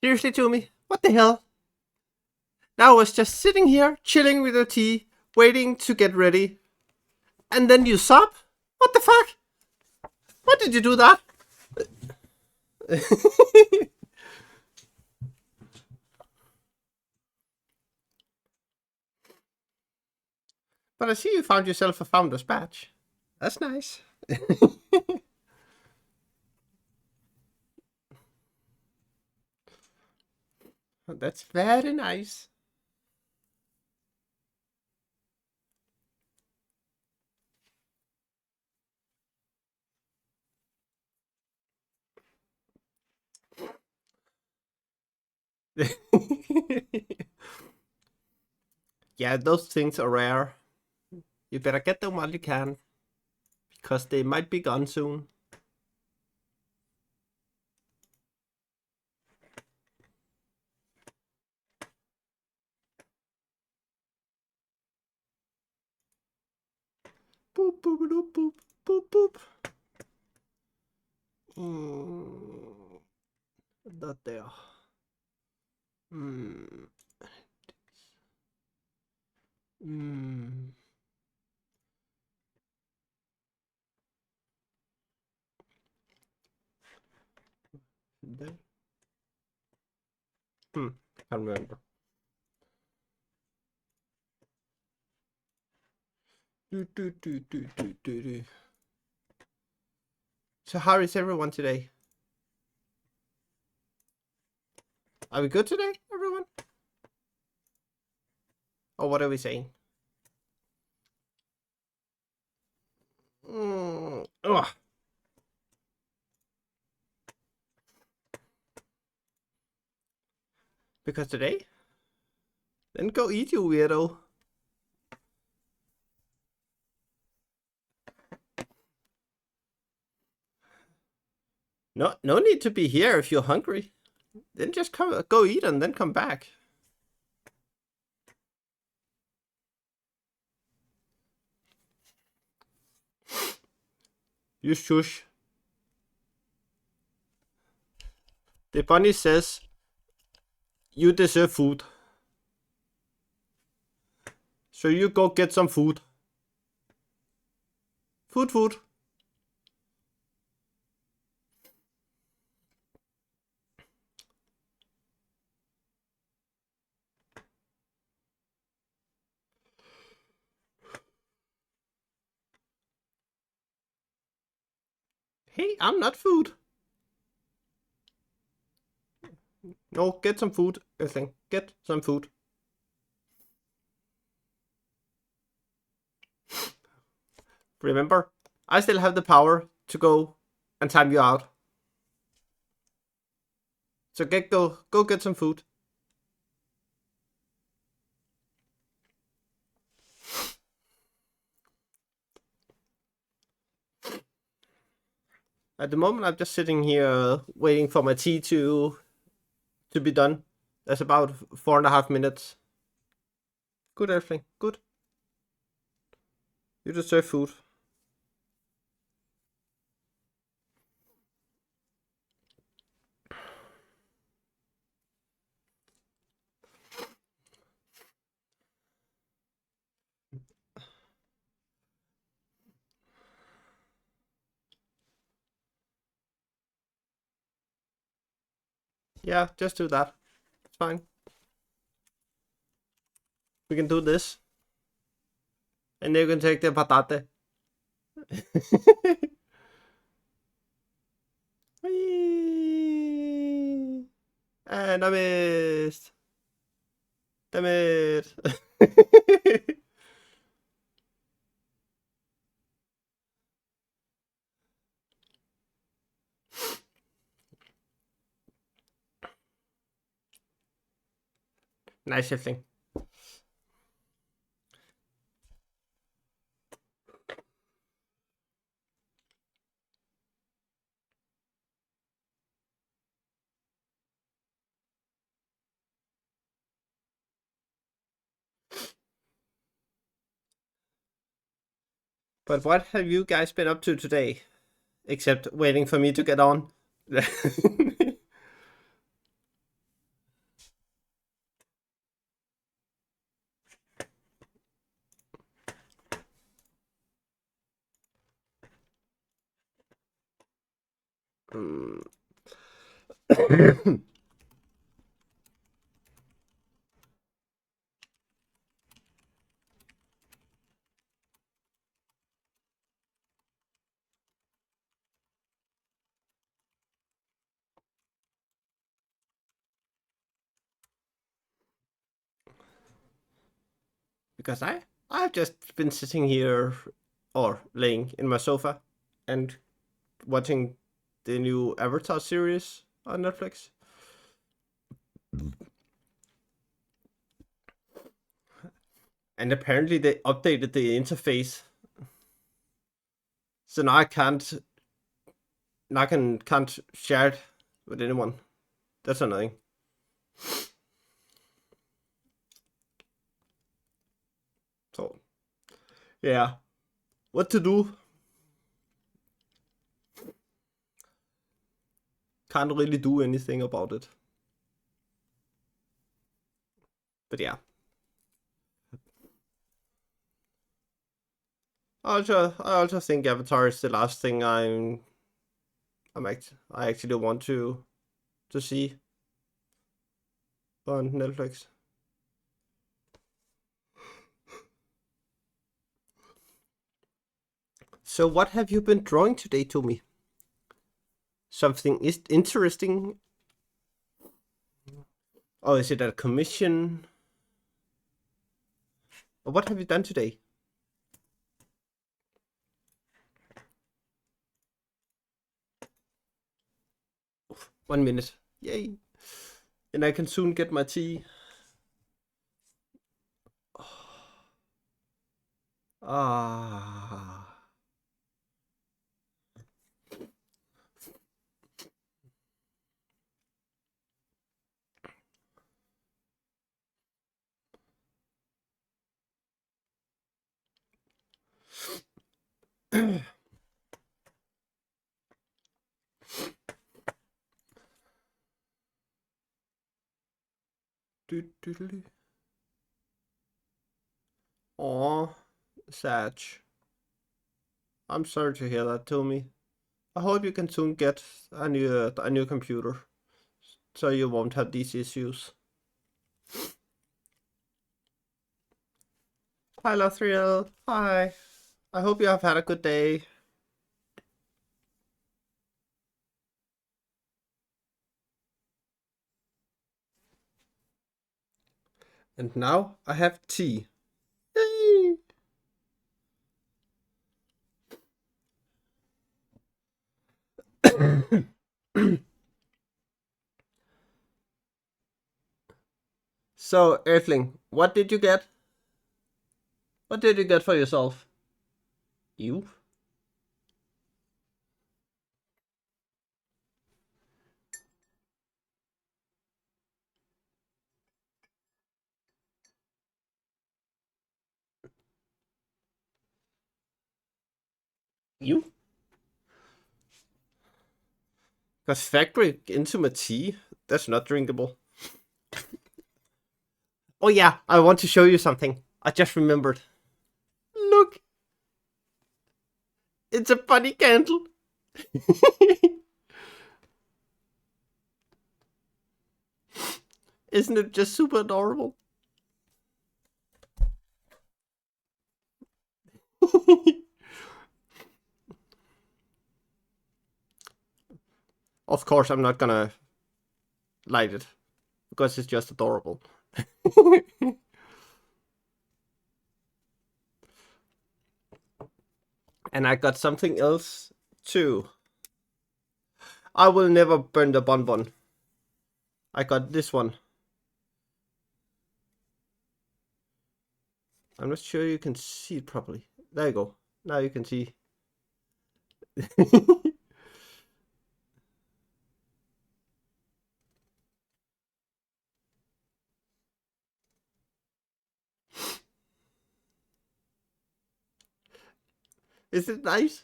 Seriously, Toomey? What the hell? Now I was just sitting here, chilling with your tea, waiting to get ready. And then you sob? What the fuck? Why did you do that? But I see you found yourself a founder's badge. That's nice. That's very nice. Yeah, those things are rare. You better get them while you can, because they might be gone soon. Boop, boop, boop, boop, boop, boop. Not there. Mm. Mm. There. Can't remember. So how is everyone today? Are we good today, everyone? Or what are we saying? Ugh. Because today? Then go eat, you weirdo. No need to be here if you're hungry. Then just go eat and then come back. You shush. The bunny says you deserve food. So you go get some food. Food. Hey, I'm not food. No, get some food, everything. Get some food. Remember, I still have the power to go and time you out. So go get some food. At the moment, I'm just sitting here waiting for my tea to be done. That's about 4.5 minutes. Good, everything. Good. You deserve food. Yeah, just do that. It's fine. We can do this. And you can take the patate. And I missed. Damn it. Nice shifting. But what have you guys been up to today? Except waiting for me to get on. Because I've just been sitting here or laying in my sofa and watching the new Avatar series on Netflix. And apparently they updated the interface. So now can't share it with anyone. That's annoying. So yeah. What to do? Can't really do anything about it. But yeah. I also think Avatar is the last thing I actually want to see on Netflix. So what have you been drawing today, Tommy? Something is interesting? Or is it a commission? Or what have you done today? 1 minute. Yay. And I can soon get my tea. Ah. Aw, Sag. I'm sorry to hear that, Tommy. I hope you can soon get a new computer, so you won't have these issues. Hi, Lothriel. Hi. I hope you have had a good day. And now I have tea. Yay! So, Earthling, what did you get? What did you get for yourself? You? You? Because factory intimate tea? That's not drinkable. Oh yeah, I want to show you something. I just remembered. Look! It's a funny candle! Isn't it just super adorable? Of course, I'm not gonna light it because it's just adorable. And I got something else too. I will never burn the bonbon. I got this one. I'm not sure you can see it properly. There you go. Now you can see. Is it nice?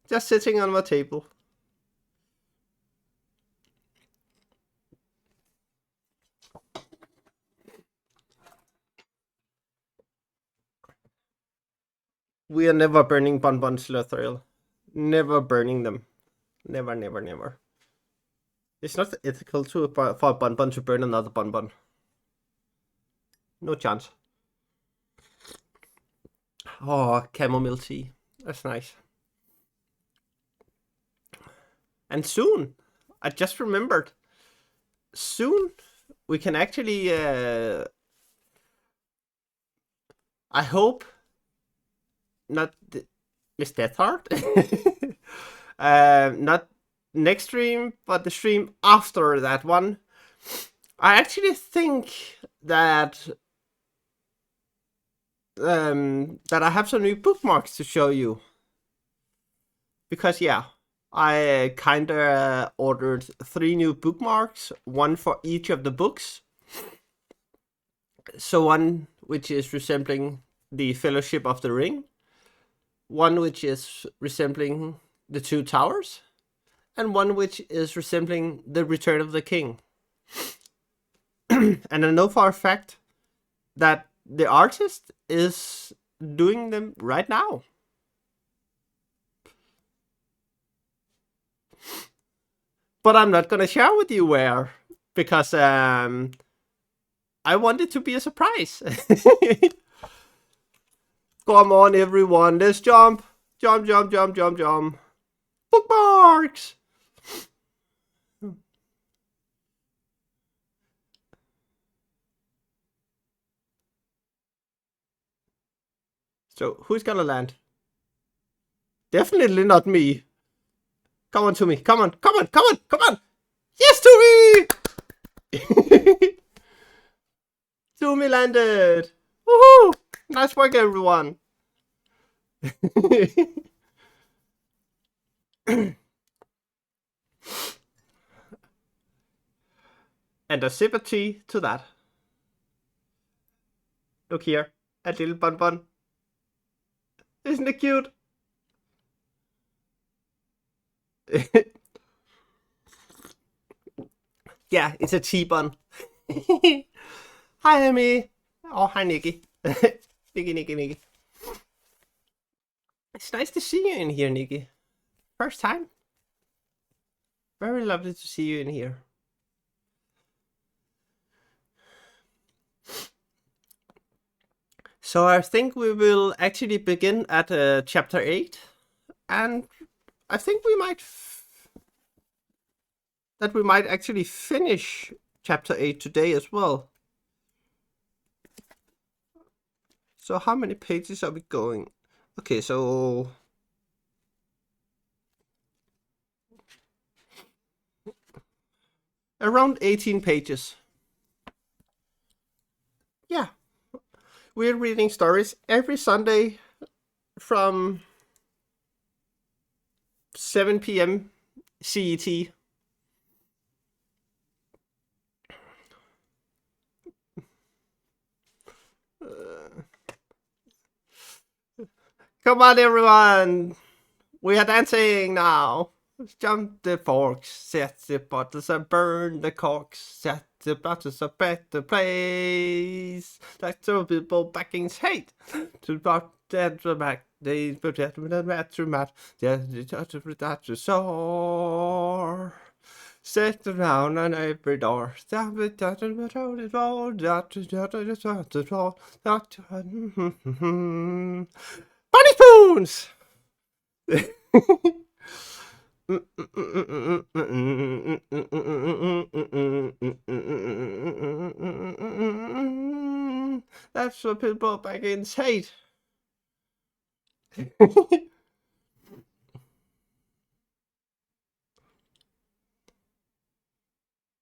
Just sitting on my table. We are never burning bonbons, LOTR. Never burning them. Never, never, never. It's not ethical for a bonbon to burn another bonbon. No chance. Oh, chamomile tea. That's nice. And soon, I just remembered, soon we can actually, I hope, not is that hard? Not next stream, but the stream after that one. I actually think that that I have some new bookmarks to show you. Because yeah, I kinda ordered 3 new bookmarks, one for each of the books. So one which is resembling the Fellowship of the Ring, one which is resembling the Two Towers, and one which is resembling the Return of the King. And I know for a fact that the artist is doing them right now. But I'm not gonna share with you where, because I want it to be a surprise. Come on, everyone, let's jump. Jump, jump, jump, jump, jump. Bookmarks! So, who's gonna land? Definitely not me. Come on to me. Come on, come on, come on, come on! Yes, to me! To me landed! Woohoo! Nice work, everyone. And a sip of tea to that. Look here, a little bonbon. Isn't it cute? Yeah, it's a tea bun. Hi, Amy. Oh, hi, Nikki. Nikki. It's nice to see you in here, Nikki. First time. Very lovely to see you in here. So I think we will actually begin at chapter 8. And I think we might actually finish chapter 8 today as well. So how many pages are we going? Okay, so around 18 pages. Yeah. We're reading stories every Sunday from 7 p.m. CET. Come on, everyone! We are dancing now! Jump the forks, set the bottles and burn the corks, set the bottles a better place. Like so people back in hate. To the back, they protect the matter mat. That's the sore. Set around on every door. Bunny spoons! That's what people back in hate.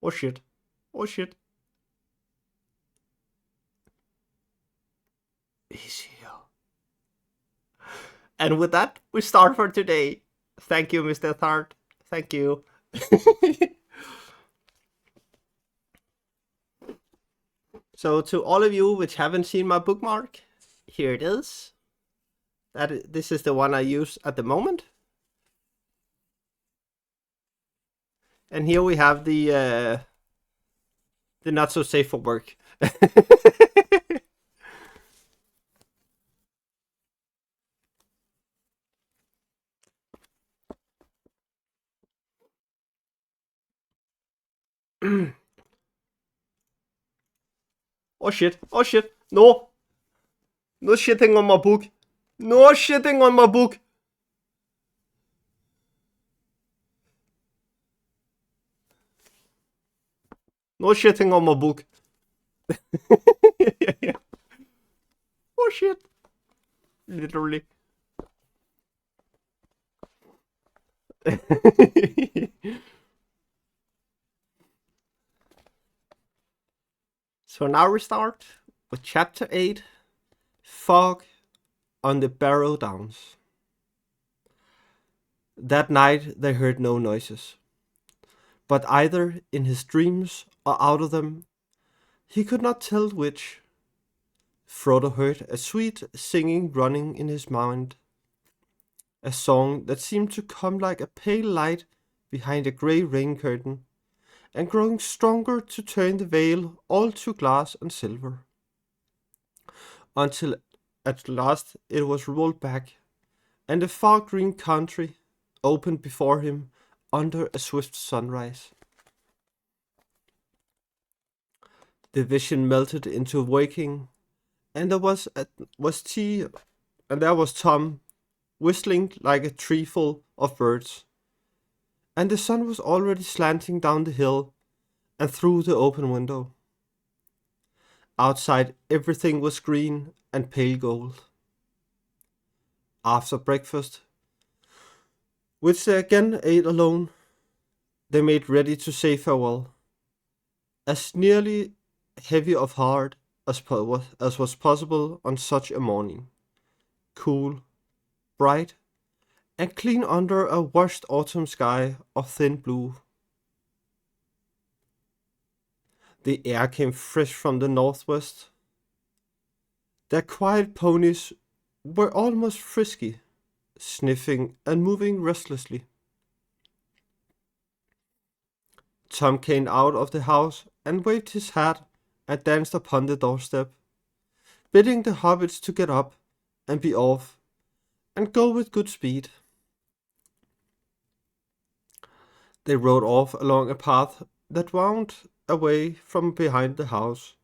Oh shit. Oh shit. He's here. And with that, we start for today. Thank you, Mr. Thart. Thank you. So to all of you which haven't seen my bookmark, here it is. This is the one I use at the moment. And here we have the not so safe for work. Oh shit, oh shit, no! No shitting on my book! No shitting on my book! No shitting on my book! Oh shit! Literally. So now we start with chapter 8, Fog on the Barrow Downs. That night they heard no noises, but either in his dreams or out of them, he could not tell which. Frodo heard a sweet singing running in his mind, a song that seemed to come like a pale light behind a grey rain curtain, and growing stronger to turn the veil all to glass and silver, until at last it was rolled back, and the far green country opened before him under a swift sunrise. The vision melted into waking, and there was Tom whistling like a treeful of birds, and the sun was already slanting down the hill and through the open window. Outside everything was green and pale gold. After breakfast, which they again ate alone, they made ready to say farewell, as nearly heavy of heart as was possible on such a morning, cool, bright, and clean under a washed autumn sky of thin blue. The air came fresh from the northwest. Their quiet ponies were almost frisky, sniffing and moving restlessly. Tom came out of the house and waved his hat and danced upon the doorstep, bidding the hobbits to get up and be off, and go with good speed. They rode off along a path that wound away from behind the house,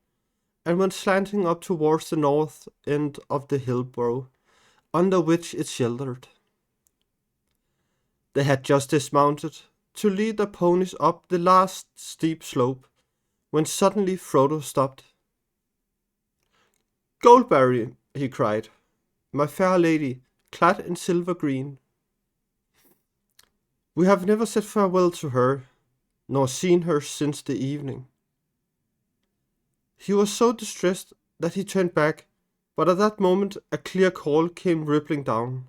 and went slanting up towards the north end of the hill brow, under which it sheltered. They had just dismounted to lead their ponies up the last steep slope, when suddenly Frodo stopped. "Goldberry," he cried, "my fair lady, clad in silver green. We have never said farewell to her, nor seen her since the evening." He was so distressed that he turned back, but at that moment a clear call came rippling down.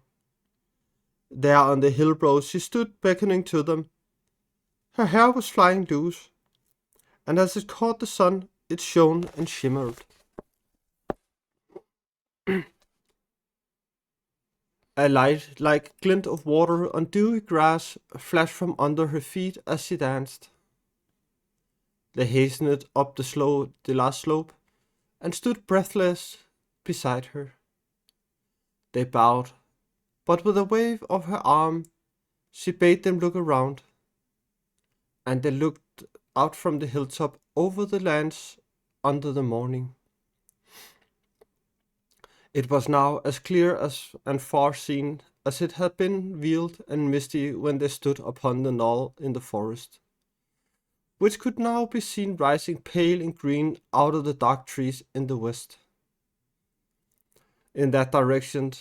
There on the hill brow she stood beckoning to them. Her hair was flying loose, and as it caught the sun it shone and shimmered. A light like glint of water on dewy grass flashed from under her feet as she danced. They hastened up the last slope, and stood breathless beside her. They bowed, but with a wave of her arm she bade them look around, and they looked out from the hilltop over the lands under the morning. It was now as clear and far seen as it had been veiled and misty when they stood upon the knoll in the forest, which could now be seen rising pale and green out of the dark trees in the west. In that direction,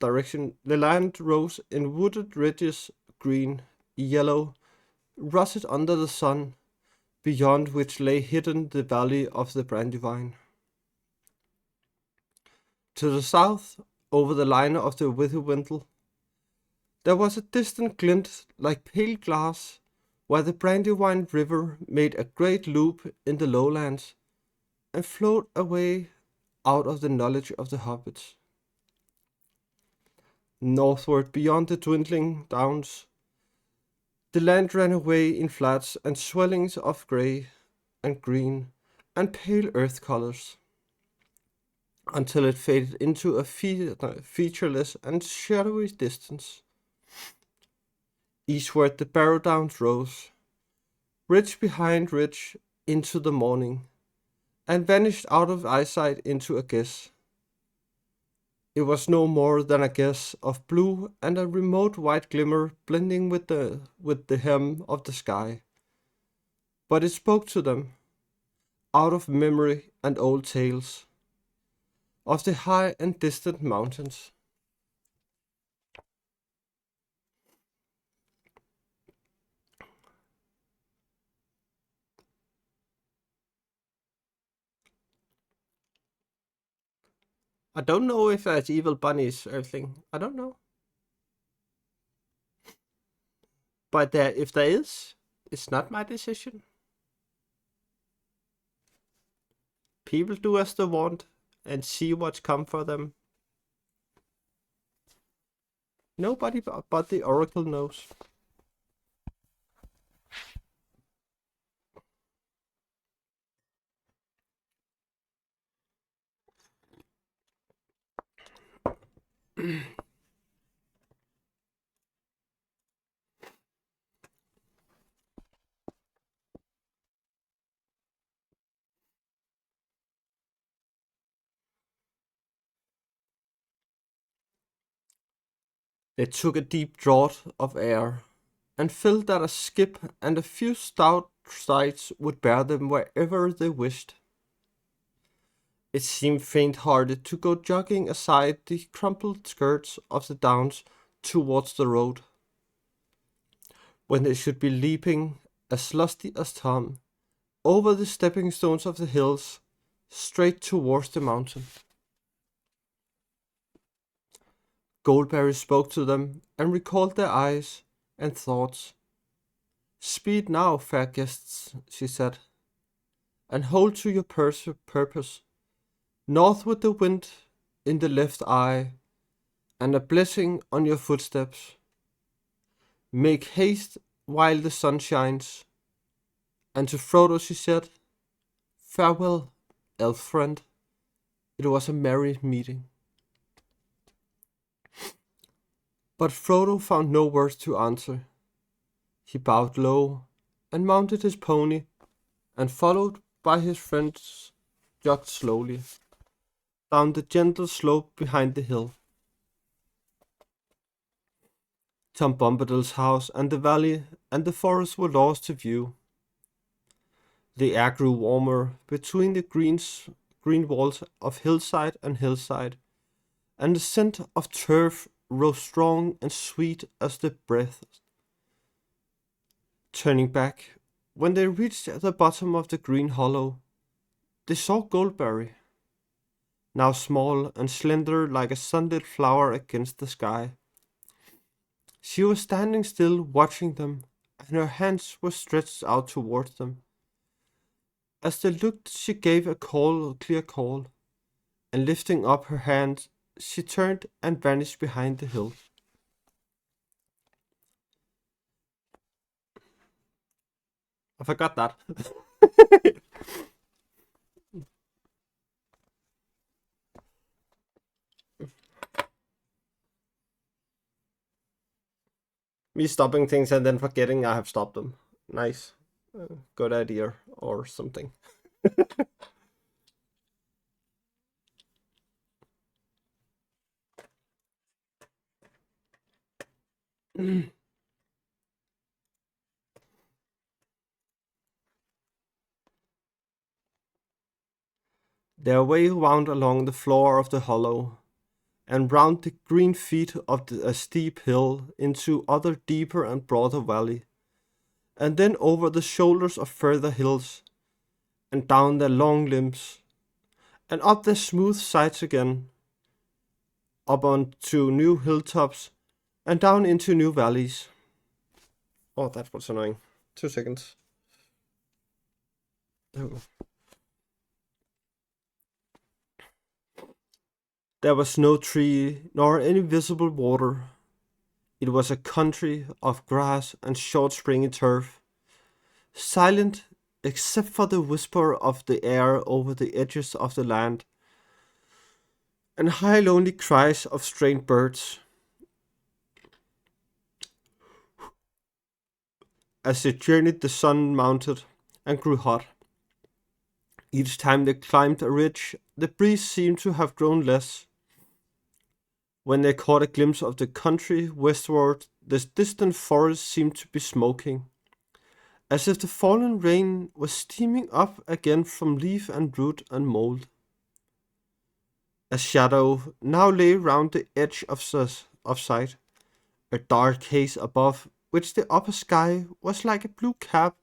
the land rose in wooded ridges, green, yellow, russet under the sun, beyond which lay hidden the valley of the Brandywine. To the south, over the line of the Withywindle, there was a distant glint like pale glass, where the Brandywine River made a great loop in the lowlands, and flowed away out of the knowledge of the hobbits. Northward beyond the dwindling downs, the land ran away in flats and swellings of grey and green and pale earth colors, until it faded into a featureless and shadowy distance. Eastward the Barrow Downs rose, ridge behind ridge into the morning, and vanished out of eyesight into a guess. It was no more than a guess of blue and a remote white glimmer blending with the hem of the sky. But it spoke to them, out of memory and old tales, of the high and distant mountains. I don't know if there's evil bunnies or anything. I don't know. But if there is, it's not my decision. People do as they want and see what's come for them. Nobody but the Oracle knows. They took a deep draught of air and felt that a skip and a few stout strides would bear them wherever they wished. It seemed faint-hearted to go jogging aside the crumpled skirts of the downs towards the road, when they should be leaping, as lusty as Tom, over the stepping stones of the hills, straight towards the mountain. Goldberry spoke to them and recalled their eyes and thoughts. Speed now, fair guests, she said, and hold to your purpose. North with the wind in the left eye, and a blessing on your footsteps. Make haste while the sun shines. And to Frodo she said, Farewell, elf friend. It was a merry meeting. But Frodo found no words to answer. He bowed low and mounted his pony, and followed by his friends jogged slowly down the gentle slope behind the hill. Tom Bombadil's house and the valley and the forest were lost to view. The air grew warmer between the green walls of hillside and hillside, and the scent of turf rose strong and sweet as the breath. Turning back, when they reached the bottom of the green hollow, they saw Goldberry, now small and slender like a sunlit flower against the sky. She was standing still watching them, and her hands were stretched out towards them. As they looked, she gave a clear call, and lifting up her hand, she turned and vanished behind the hill. I forgot that. Me stopping things and then forgetting I have stopped them. Nice. Good idea or something. Their way wound along the floor of the hollow, and round the green feet of a steep hill into other deeper and broader valley, and then over the shoulders of further hills, and down their long limbs, and up their smooth sides again, up onto new hilltops, and down into new valleys. Oh, that was annoying. 2 seconds. Oh. There was no tree, nor any visible water. It was a country of grass and short springy turf, silent except for the whisper of the air over the edges of the land, and high lonely cries of strange birds. As they journeyed, the sun mounted and grew hot. Each time they climbed a ridge, the breeze seemed to have grown less. When they caught a glimpse of the country westward, the distant forest seemed to be smoking, as if the fallen rain was steaming up again from leaf and root and mold. A shadow now lay round the edge of sight, a dark haze above which the upper sky was like a blue cap,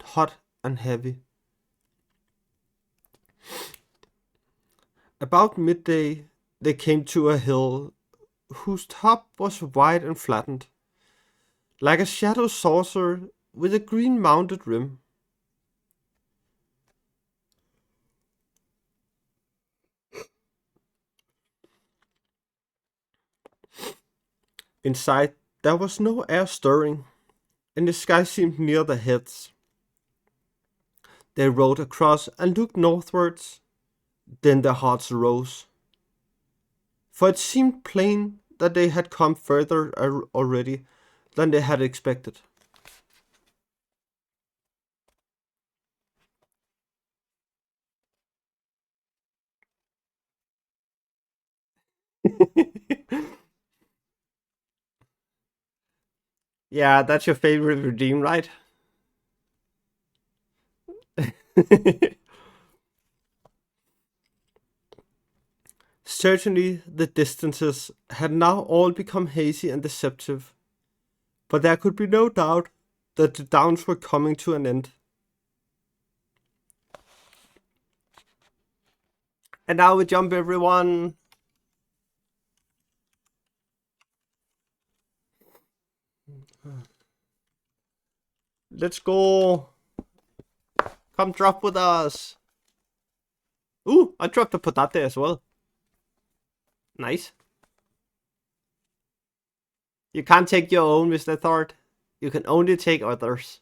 hot and heavy. About midday, they came to a hill whose top was wide and flattened, like a shadow saucer with a green mounted rim. Inside, there was no air stirring, and the sky seemed near their heads. They rode across and looked northwards, then their hearts rose, for it seemed plain that they had come further already than they had expected. Yeah, that's your favorite redeem, right? Certainly, the distances had now all become hazy and deceptive, but there could be no doubt that the downs were coming to an end. And now we jump, everyone. Let's go. Come drop with us. Ooh, I dropped a patate as well. Nice. You can't take your own, Mr. Thord. You can only take others.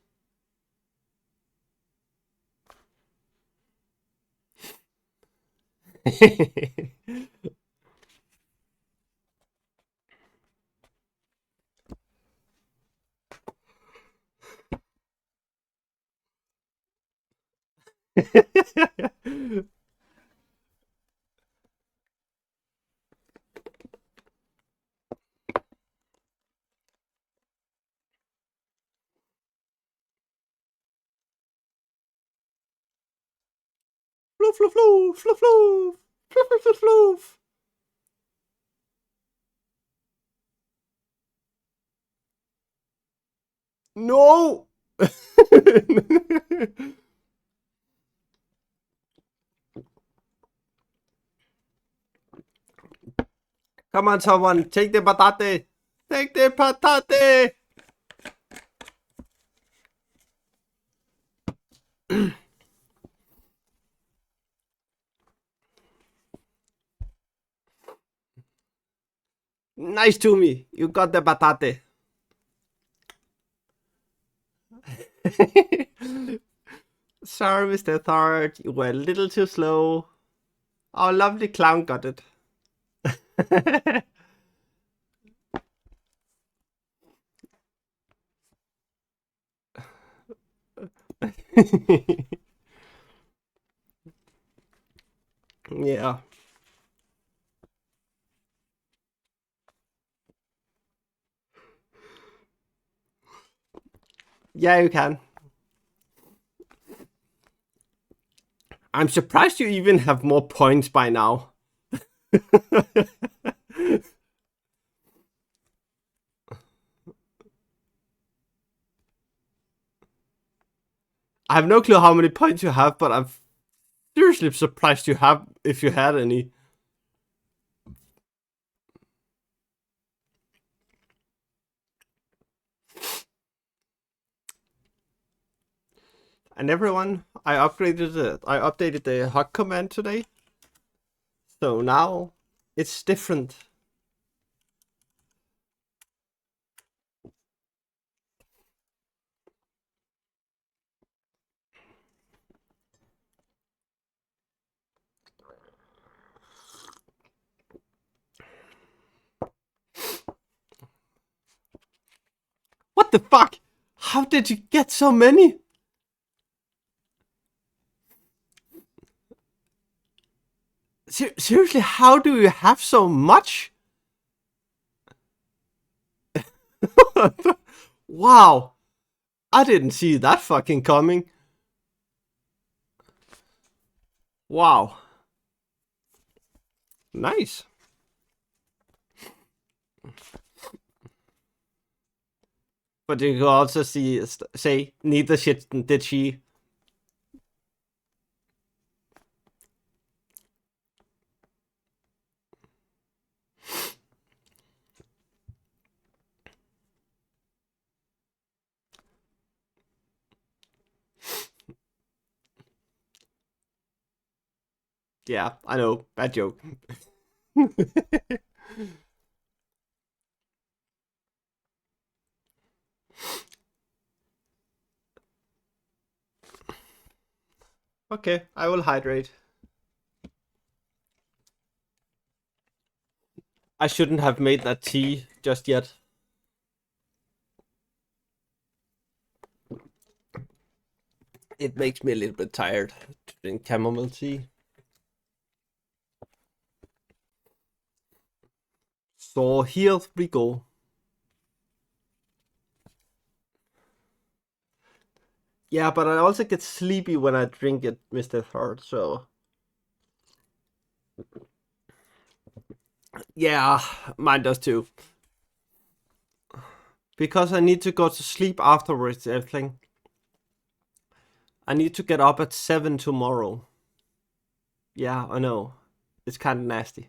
Floof, floof, floof, floof, floof, floof, floof, floof, floof. No! Come on, someone, take the patate. Take the patate. Nice to me. You got the patate. Sorry, Mr. Thord. You were a little too slow. Our lovely clown got it. Yeah. Yeah, you can. I'm surprised you even have more points by now. I have no clue how many points you have, but I'm seriously surprised you have, if you had any. And everyone, I updated the hug command today. So now it's different. What the fuck? How did you get so many? Seriously, how do you have so much? Wow. I didn't see that fucking coming. Wow. Nice. But you can also say, neither shit did she. Yeah, I know. Bad joke. Okay, I will hydrate. I shouldn't have made that tea just yet. It makes me a little bit tired to drink chamomile tea. So here we go. Yeah, but I also get sleepy when I drink it, Mr. Third, so... Yeah, mine does too. Because I need to go to sleep afterwards, everything. I need to get up at 7 tomorrow. Yeah, I know. It's kind of nasty.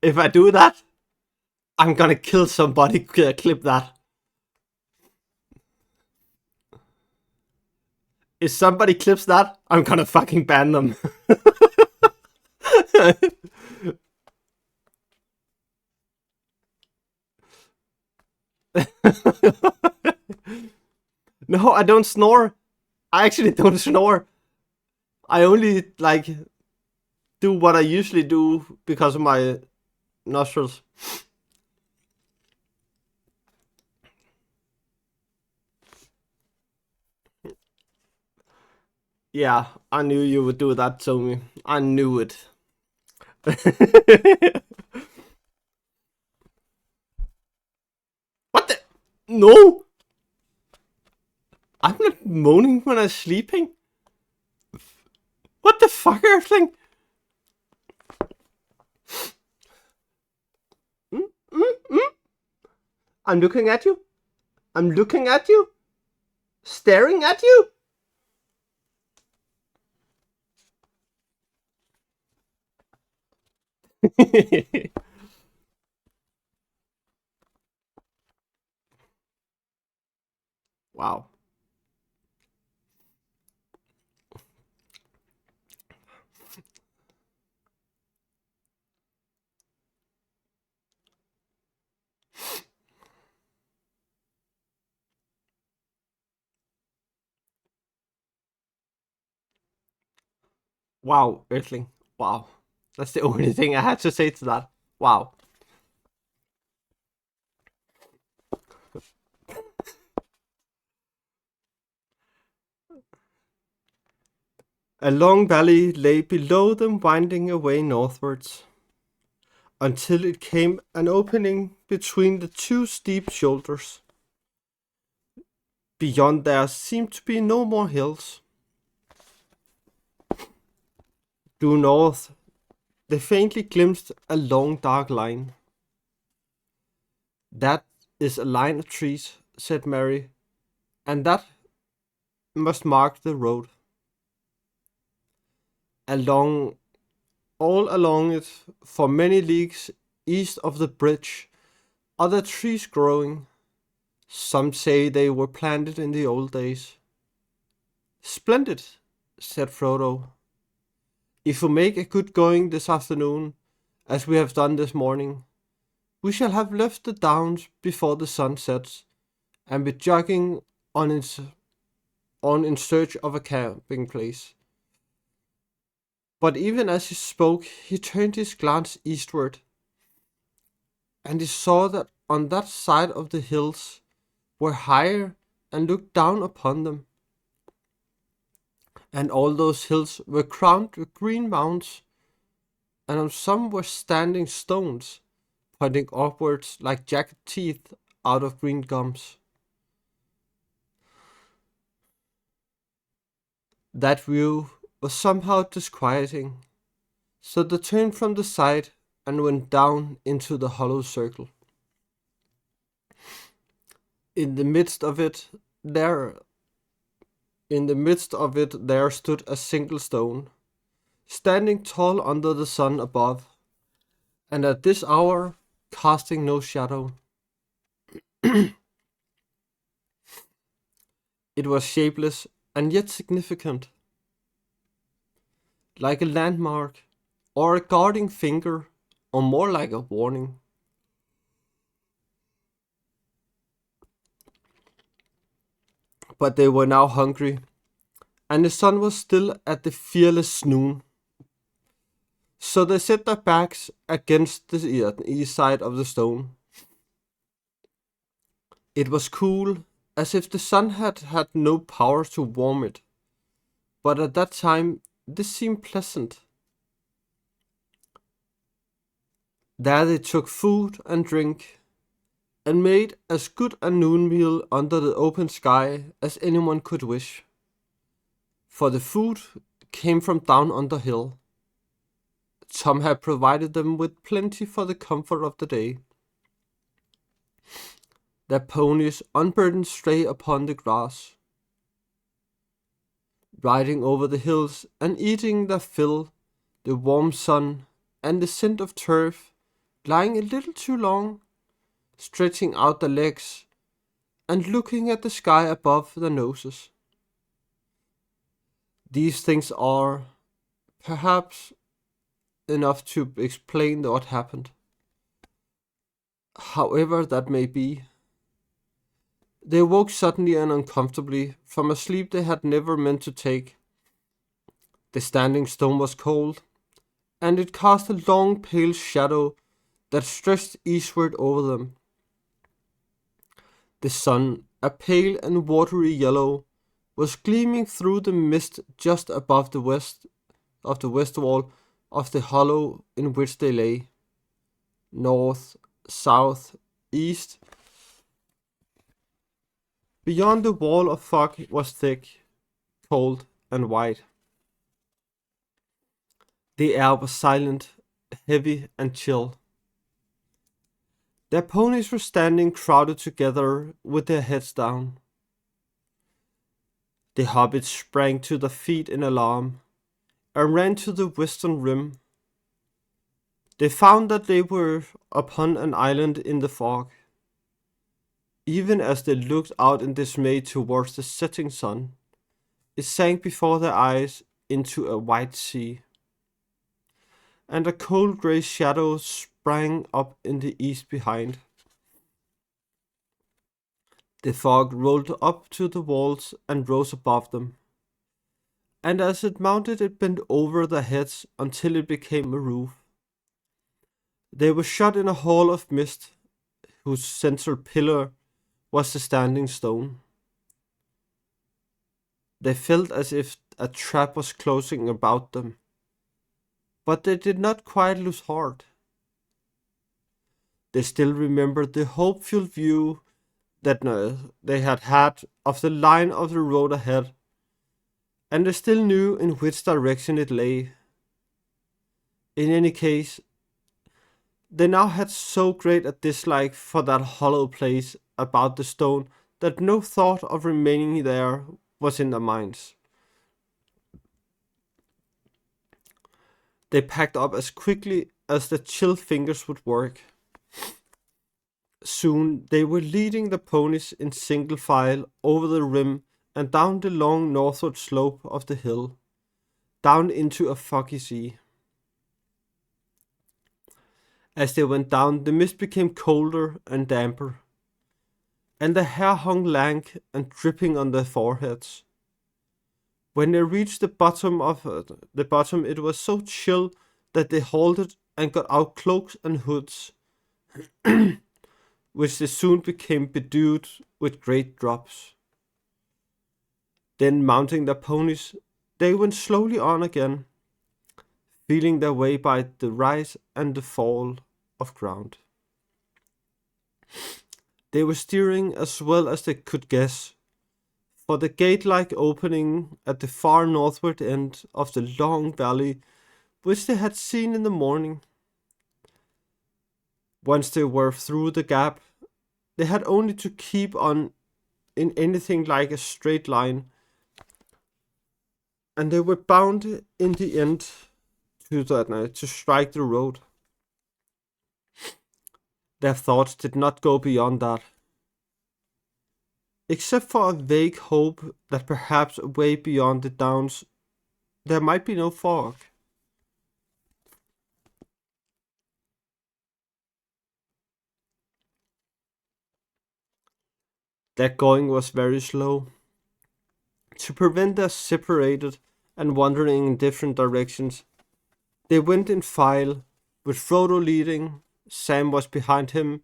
If I do that, I'm gonna kill somebody. Clip that. If somebody clips that, I'm gonna fucking ban them. No, I don't snore. I actually don't snore. I only like do what I usually do because of my nostrils. Yeah, I knew you would do that to me. I knew it. What the? No! I'm not moaning when I'm sleeping. What the fuck, everything? Mm, mm, mm. I'm looking at you. I'm looking at you. Staring at you. Wow. Wow, Earthling. Wow. That's the only thing I had to say to that. Wow. A long valley lay below them, winding away northwards, until it came an opening between the two steep shoulders. Beyond there seemed to be no more hills. Due north, they faintly glimpsed a long dark line. That is a line of trees, said Mary, and that must mark the road. Along all along it, for many leagues east of the bridge, are the trees growing. Some say they were planted in the old days. Splendid, said Frodo. If we make a good going this afternoon, as we have done this morning, we shall have left the downs before the sun sets, and be jogging on in search of a camping place. But even as he spoke, he turned his glance eastward. and he saw that on that side of the hills were higher and looked down upon them, and all those hills were crowned with green mounds, and on some were standing stones, pointing upwards like jagged teeth out of green gums. That view was somehow disquieting, so they turned from the side and went down into the hollow circle. In the midst of it, there there stood a single stone, standing tall under the sun above, and at this hour casting no shadow. It was shapeless and yet significant, like a landmark, or a guarding finger, or more like a warning. But they were now hungry, and the sun was still at the fearless noon. So they set their backs against the east side of the stone. It was cool, as if the sun had had no power to warm it, but at that time this seemed pleasant. There they took food and drink, and made as good a noon meal under the open sky as anyone could wish. For the food came from down on the hill. Tom had provided them with plenty for the comfort of the day. Their ponies unburdened stray upon the grass, riding over the hills and eating their fill, the warm sun and the scent of turf, lying a little too long, stretching out their legs and looking at the sky above their noses. These things are, perhaps, enough to explain what happened. However that may be, they woke suddenly and uncomfortably from a sleep they had never meant to take. The standing stone was cold, and it cast a long pale shadow that stretched eastward over them. The sun, a pale and watery yellow, was gleaming through the mist just above the west wall of the hollow in which they lay. North, south, east. Beyond the wall of fog was thick, cold, and white. The air was silent, heavy, and chill. Their ponies were standing crowded together with their heads down. The hobbits sprang to their feet in alarm and ran to the western rim. They found that they were upon an island in the fog. Even as they looked out in dismay towards the setting sun, it sank before their eyes into a white sea, and a cold grey shadow sprang up in the east behind. The fog rolled up to the walls and rose above them, and as it mounted it bent over their heads until it became a roof. They were shut in a hall of mist, whose central pillar was the standing stone. They felt as if a trap was closing about them, but they did not quite lose heart. They still remembered the hopeful view that they had had of the line of the road ahead, and they still knew in which direction it lay. In any case, they now had so great a dislike for that hollow place about the stone that no thought of remaining there was in their minds. They packed up as quickly as their chill fingers would work. Soon they were leading the ponies in single file over the rim and down the long northward slope of the hill, down into a foggy sea. As they went down, the mist became colder and damper, and the hair hung lank and dripping on their foreheads. When they reached the bottom, it was so chill that they halted and got out cloaks and hoods which they soon became bedewed with great drops. Then, mounting their ponies, they went slowly on again, feeling their way by the rise and the fall of ground. They were steering as well as they could guess, for the gate-like opening at the far northward end of the long valley which they had seen in the morning. Once they were through the gap, they had only to keep on in anything like a straight line, and they were bound in the end to strike the road. Their thoughts did not go beyond that, except for a vague hope that perhaps way beyond the downs there might be no fog. Their going was very slow. To prevent their separated and wandering in different directions, they went in file, with Frodo leading, Sam was behind him,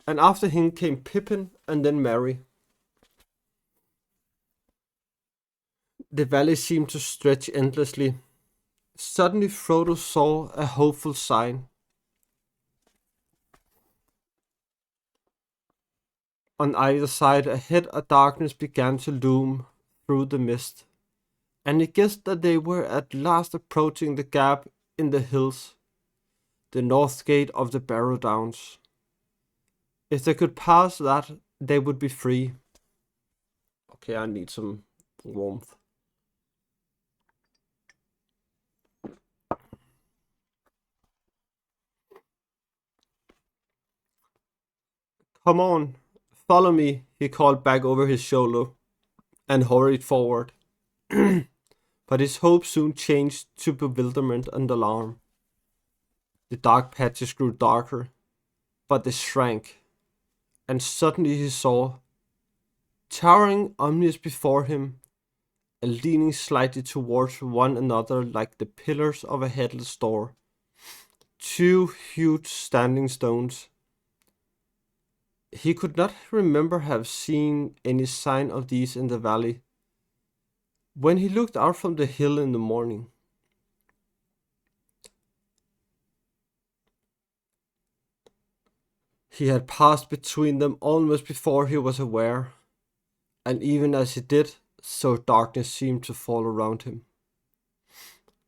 and after him came Pippin and then Merry. The valley seemed to stretch endlessly. Suddenly Frodo saw a hopeful sign. On either side ahead a darkness began to loom through the mist, and he guessed that they were at last approaching the gap in the hills, the north gate of the Barrow Downs. If they could pass that, they would be free. Okay, I need some warmth. Come on, follow me, he called back over his shoulder, and hurried forward. But his hope soon changed to bewilderment and alarm. The dark patches grew darker, but they shrank, and suddenly he saw, towering ominous before him, and leaning slightly towards one another like the pillars of a headless door, two huge standing stones. He could not remember have seen any sign of these in the valley when he looked out from the hill in the morning. He had passed between them almost before he was aware, and even as he did, so darkness seemed to fall around him.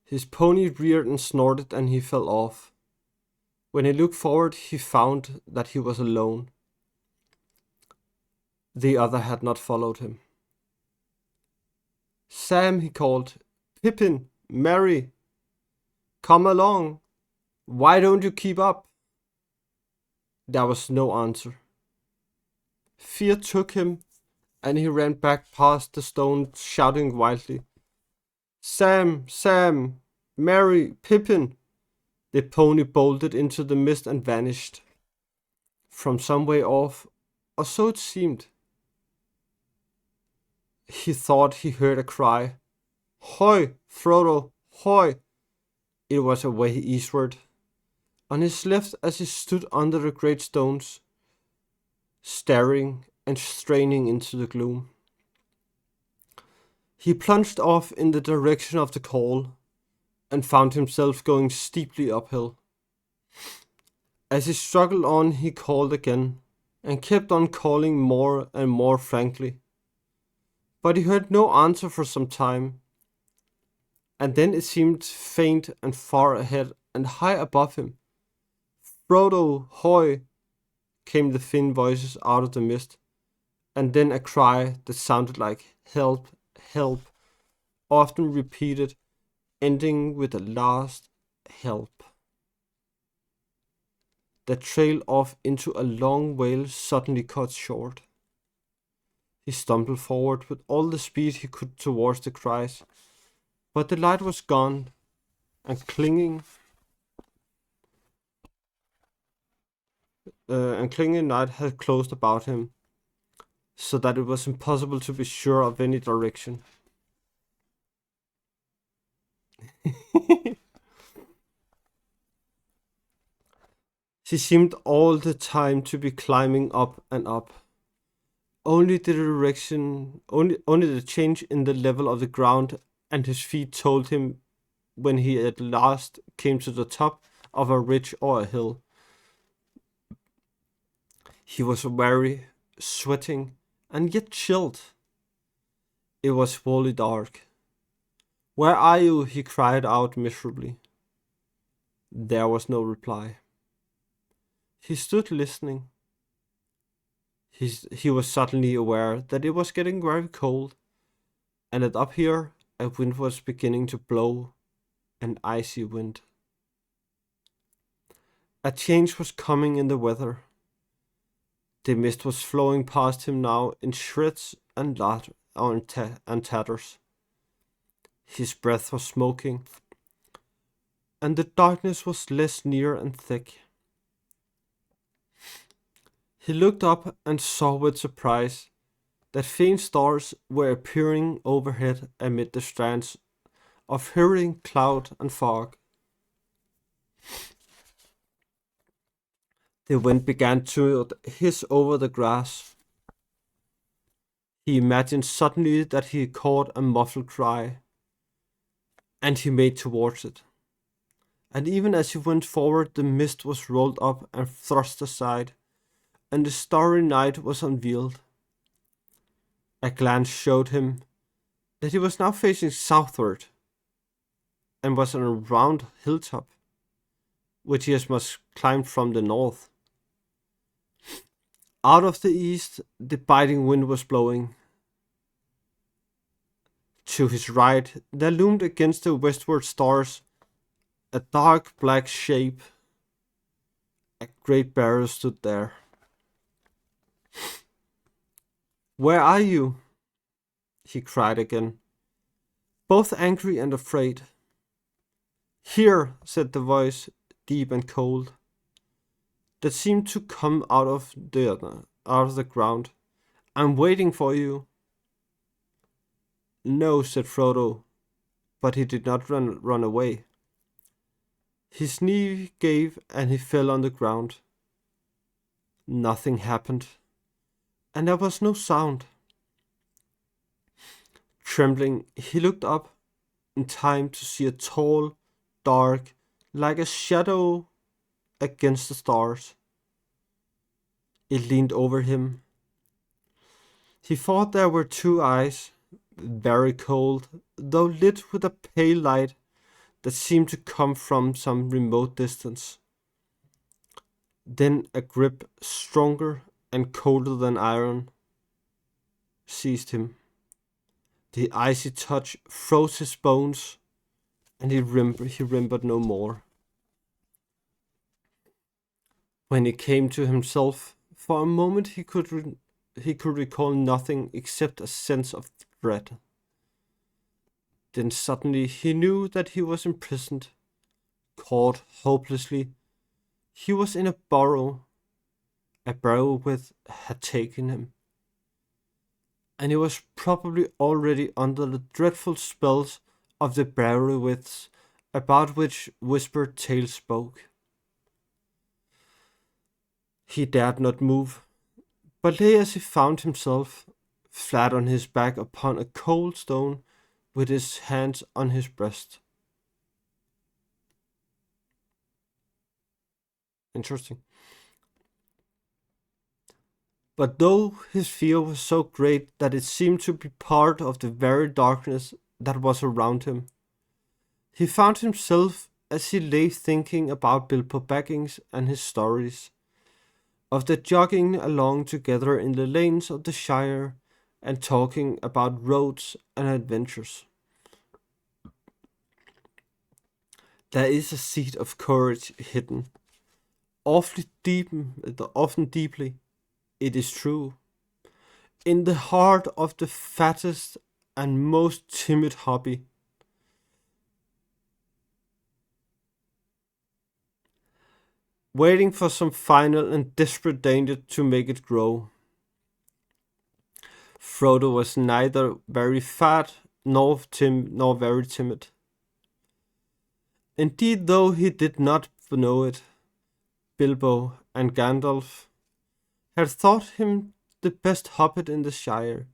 His pony reared and snorted and he fell off. When he looked forward, he found that he was alone. The other had not followed him. Sam, he called. Pippin, Merry, come along. Why don't you keep up? There was no answer. Fear took him, and he ran back past the stone, shouting wildly. Sam, Sam, Merry, Pippin. The pony bolted into the mist and vanished. From some way off, or so it seemed. He thought he heard a cry. Hoy, Frodo, hoy! It was away eastward. On his left as he stood under the great stones, staring and straining into the gloom. He plunged off in the direction of the call, and found himself going steeply uphill. As he struggled on, he called again, and kept on calling more and more frankly. But he heard no answer for some time, and then it seemed faint and far ahead and high above him. Frodo, hoy! Came the thin voices out of the mist, and then a cry that sounded like help, help, often repeated, ending with a last help. The trail off into a long wail suddenly cut short. He stumbled forward with all the speed he could towards the cries, but the light was gone, and clinging night had closed about him, so that it was impossible to be sure of any direction. He seemed all the time to be climbing up and up. Only the change in the level of the ground and his feet told him when he at last came to the top of a ridge or a hill. He was weary, sweating, and yet chilled. It was wholly dark. "Where are you?" he cried out miserably. There was no reply. He stood listening. He was suddenly aware that it was getting very cold, and that up here a wind was beginning to blow, an icy wind. A change was coming in the weather. The mist was flowing past him now in shreds and tatters. His breath was smoking, and the darkness was less near and thick. He looked up and saw with surprise that faint stars were appearing overhead amid the strands of hurrying cloud and fog. The wind began to hiss over the grass. He imagined suddenly that he caught a muffled cry, and he made towards it. And even as he went forward, the mist was rolled up and thrust aside, and the starry night was unveiled. A glance showed him that he was now facing southward, and was on a round hilltop, which he must climb from the north. Out of the east, the biting wind was blowing. To his right, there loomed against the westward stars a dark black shape. A great barrel stood there. "Where are you?" he cried again, both angry and afraid. "Here," said the voice, deep and cold, that seemed to come out of the ground. "I'm waiting for you." "No," said Frodo, but he did not run away. His knee gave and he fell on the ground. Nothing happened, and there was no sound. Trembling, he looked up in time to see a tall, dark, like a shadow against the stars. It leaned over him. He thought there were two eyes, very cold, though lit with a pale light that seemed to come from some remote distance. Then a grip stronger and colder than iron seized him. The icy touch froze his bones, and he remembered no more. When he came to himself, for a moment he could recall nothing except a sense of dread. Then suddenly he knew that he was imprisoned, caught hopelessly. He was in a burrow which had taken him, and he was probably already under the dreadful spells of the Barrowwiths about which whispered tales spoke. He dared not move, but lay as he found himself, flat on his back upon a cold stone, with his hands on his breast. Interesting. But though his fear was so great that it seemed to be part of the very darkness that was around him, he found himself as he lay thinking about Bilbo Baggins and his stories, of the jogging along together in the lanes of the Shire and talking about roads and adventures. There is a seed of courage hidden, often deeply, it is true, in the heart of the fattest and most timid hobby. Waiting for some final and desperate danger to make it grow. Frodo was neither very fat nor very timid. Indeed, though he did not know it, Bilbo and Gandalf had thought him the best hobbit in the Shire.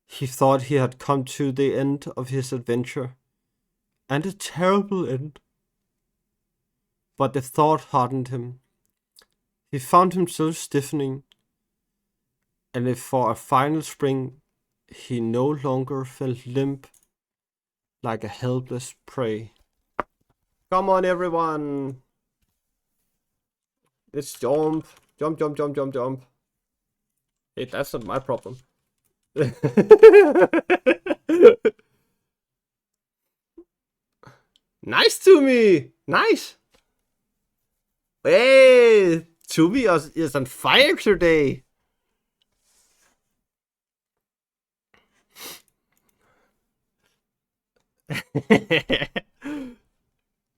He thought he had come to the end of his adventure, and a terrible end. But the thought hardened him. He found himself stiffening, and if for a final spring he no longer felt limp like a helpless prey. Come on, everyone! Let's jump! Jump, jump, jump, jump, jump. Hey, that's not my problem. Nice, Tumi! Nice! Hey! Tumi is on fire today!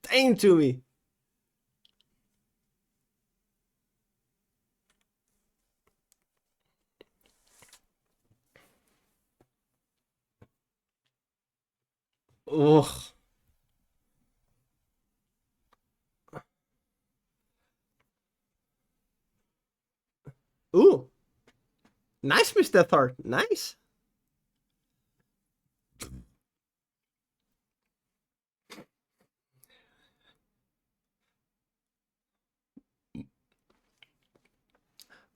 Dang, Tumi! Ugh. Ooh. Nice, Mr. Thor. Nice.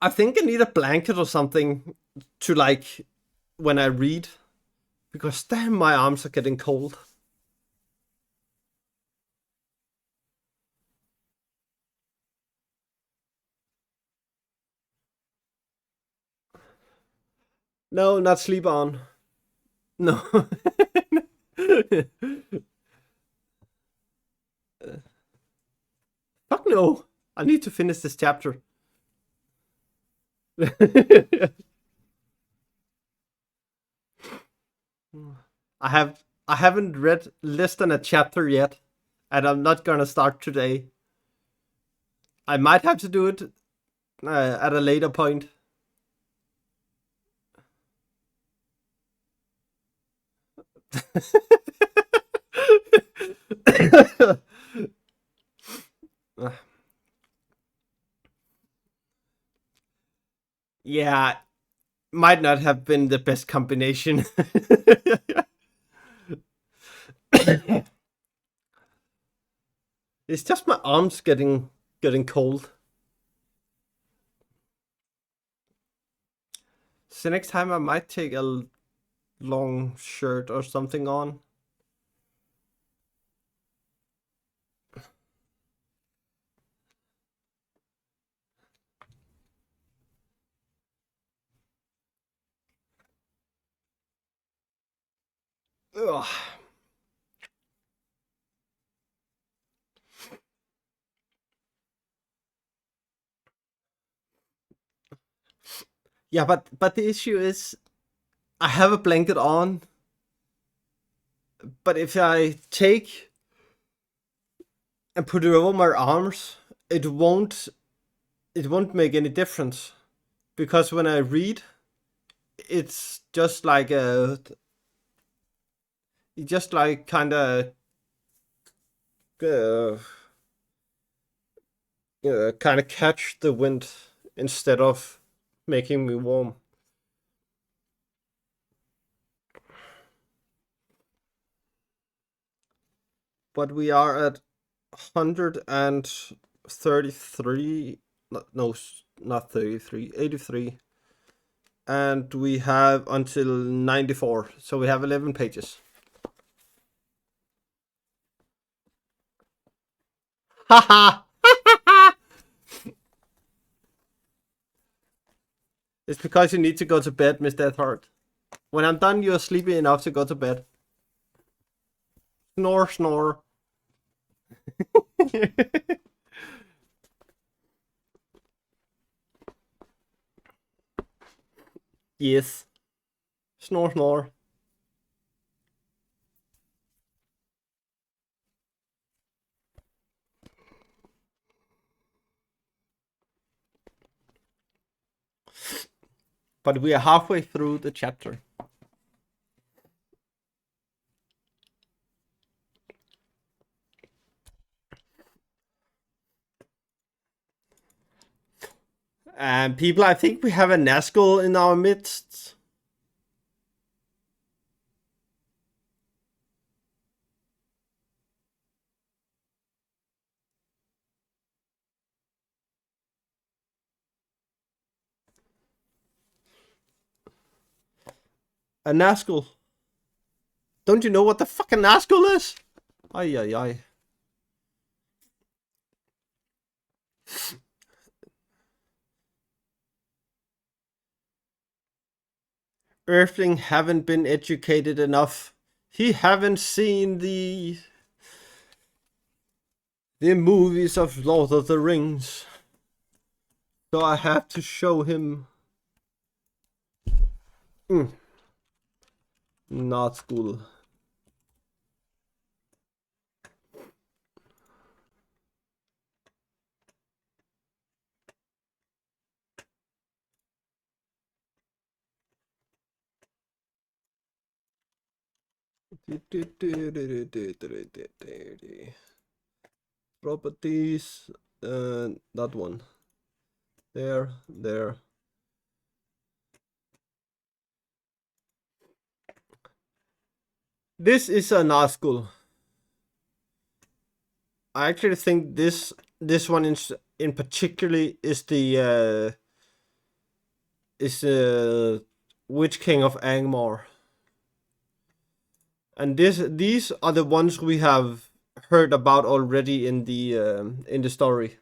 I think I need a blanket or something to like when I read, because damn, my arms are getting cold. No, not sleep on. No. Fuck no. I need to finish this chapter. I haven't read less than a chapter yet, and I'm not gonna start today. I might have to do it at a later point. Yeah, might not have been the best combination. It's just my arms getting cold. So next time I might take a long shirt or something on. Ugh. Yeah, but the issue is I have a blanket on, but if I take and put it over my arms, it won't make any difference, because when I read, it's just like kind of uh, kind of catch the wind instead of making me warm. But we are at 133. No, not 33, 83. And we have until 94. So we have 11 pages. Haha! It's because you need to go to bed, Miss Deathheart. When I'm done, you're sleepy enough to go to bed. Snore, snore. Yes. Snore, snore. But we are halfway through the chapter. People, I think we have a Nazgul in our midst. A Nazgul. Don't you know what the fucking Nazgul is? Ay, ay, ay. Earthling haven't been educated enough. He haven't seen the movies of Lord of the Rings. So I have to show him. Not school. Properties. That one. There. This is a Nazgul. I actually think this one in particularly is the Witch King of Angmar. And these are the ones we have heard about already in the story.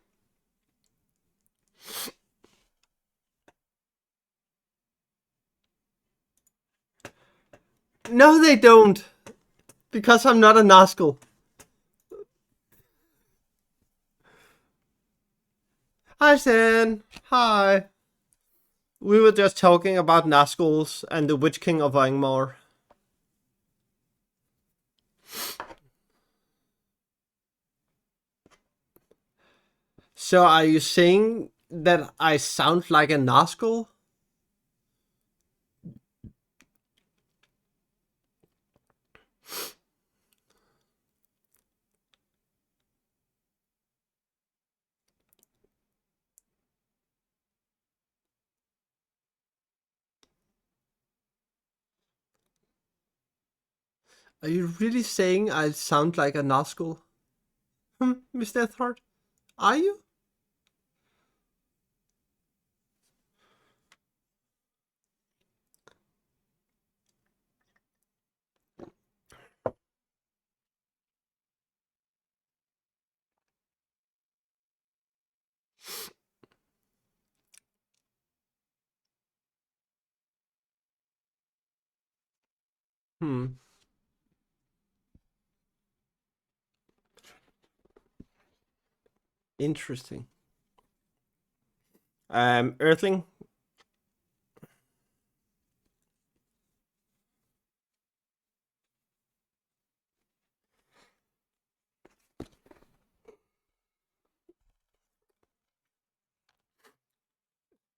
No, they don't. Because I'm not a Nazgul. Hi, Stan. Hi. We were just talking about Nazguls and the Witch King of Angmar. So are you saying that I sound like a Nazgul? Are you really saying I sound like a Nazgul? Miss Deathheart? Are you? Interesting. Earthling?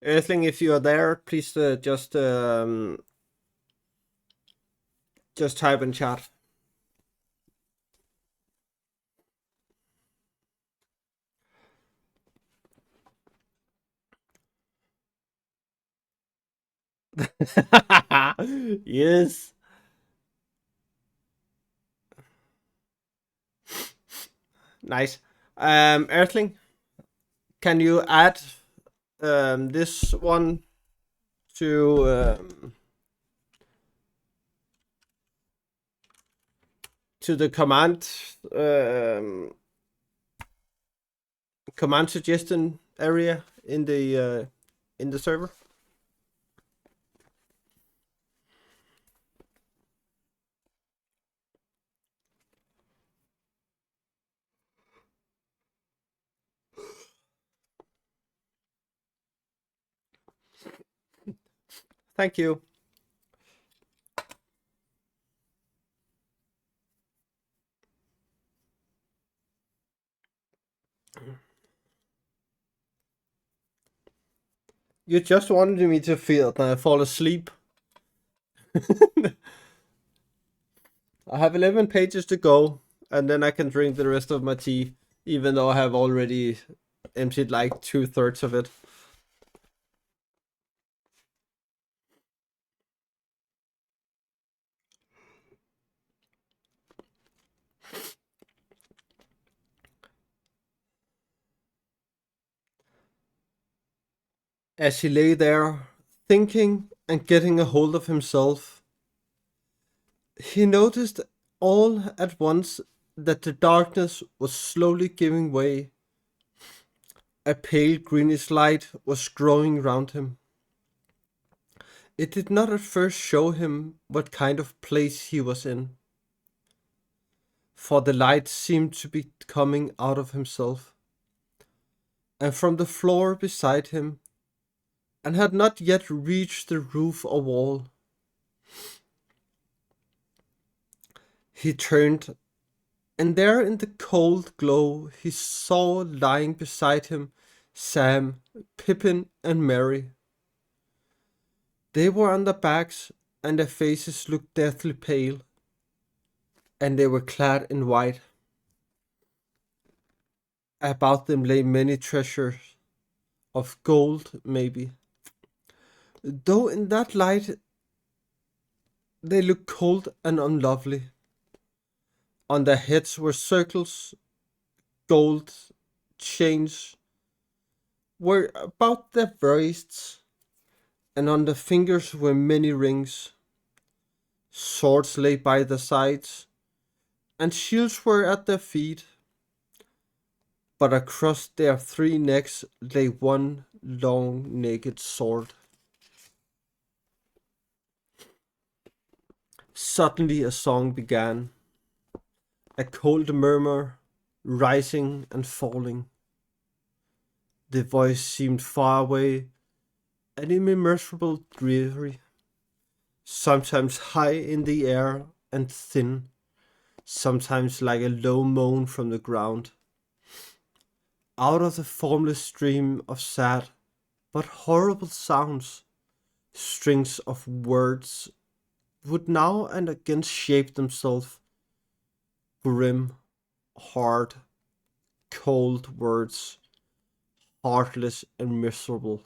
Earthling, if you are there, please just type in chat. Yes. Nice. Earthling, can you add this one to the command suggestion area in the server? Thank you. You just wanted me to fall asleep. I have 11 pages to go, and then I can drink the rest of my tea, even though I have already emptied like 2/3 of it. As he lay there, thinking and getting a hold of himself, he noticed all at once that the darkness was slowly giving way. A pale greenish light was growing round him. It did not at first show him what kind of place he was in, for the light seemed to be coming out of himself, and from the floor beside him, and had not yet reached the roof or wall. He turned, and there in the cold glow he saw lying beside him Sam, Pippin, and Mary. They were on their backs, and their faces looked deathly pale, and they were clad in white. About them lay many treasures, of gold maybe, though in that light they looked cold and unlovely. On their heads were circles, gold chains were about their wrists, and on their fingers were many rings. Swords lay by their sides, and shields were at their feet, but across their three necks lay one long naked sword. Suddenly a song began, a cold murmur rising and falling. The voice seemed far away and immeasurable dreary, sometimes high in the air and thin, sometimes like a low moan from the ground. Out of the formless stream of sad but horrible sounds, strings of words would now and again shape themselves, grim, hard, cold words, heartless and miserable.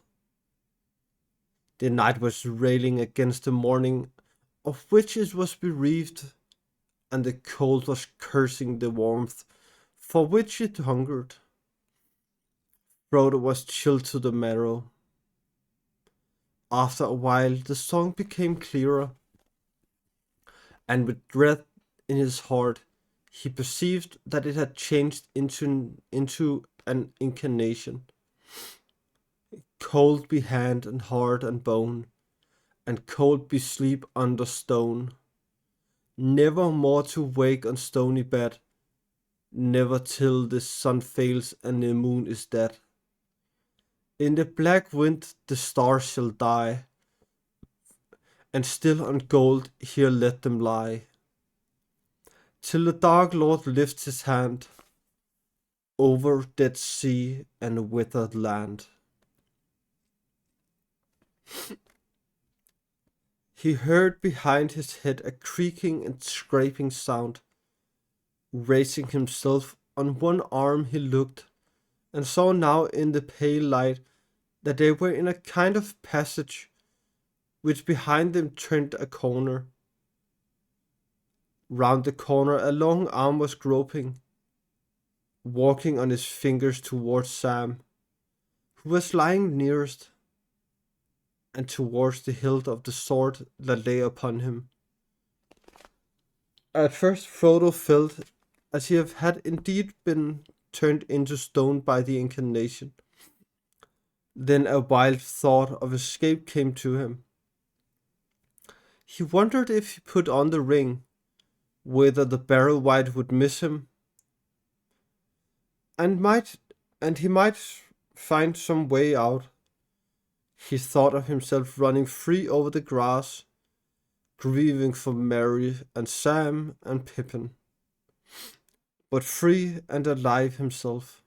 The night was railing against the morning of which it was bereaved, and the cold was cursing the warmth for which it hungered. Frodo was chilled to the marrow. After a while the song became clearer, and with dread in his heart he perceived that it had changed into an incarnation. Cold be hand and heart and bone, and cold be sleep under stone. Never more to wake on stony bed, never till the sun fails and the moon is dead. In the black wind the stars shall die, and still on gold here let them lie, till the dark Lord lifts his hand over dead sea and withered land. He heard behind his head a creaking and scraping sound. Raising himself on one arm he looked, and saw now in the pale light that they were in a kind of passage which behind them turned a corner. Round the corner a long arm was groping, walking on his fingers towards Sam, who was lying nearest, and towards the hilt of the sword that lay upon him. At first Frodo felt as he had indeed been turned into stone by the incarnation. Then a wild thought of escape came to him. He wondered if he put on the ring, whether the barrel white would miss him, and he might find some way out. He thought of himself running free over the grass, grieving for Merry and Sam and Pippin, but free and alive himself.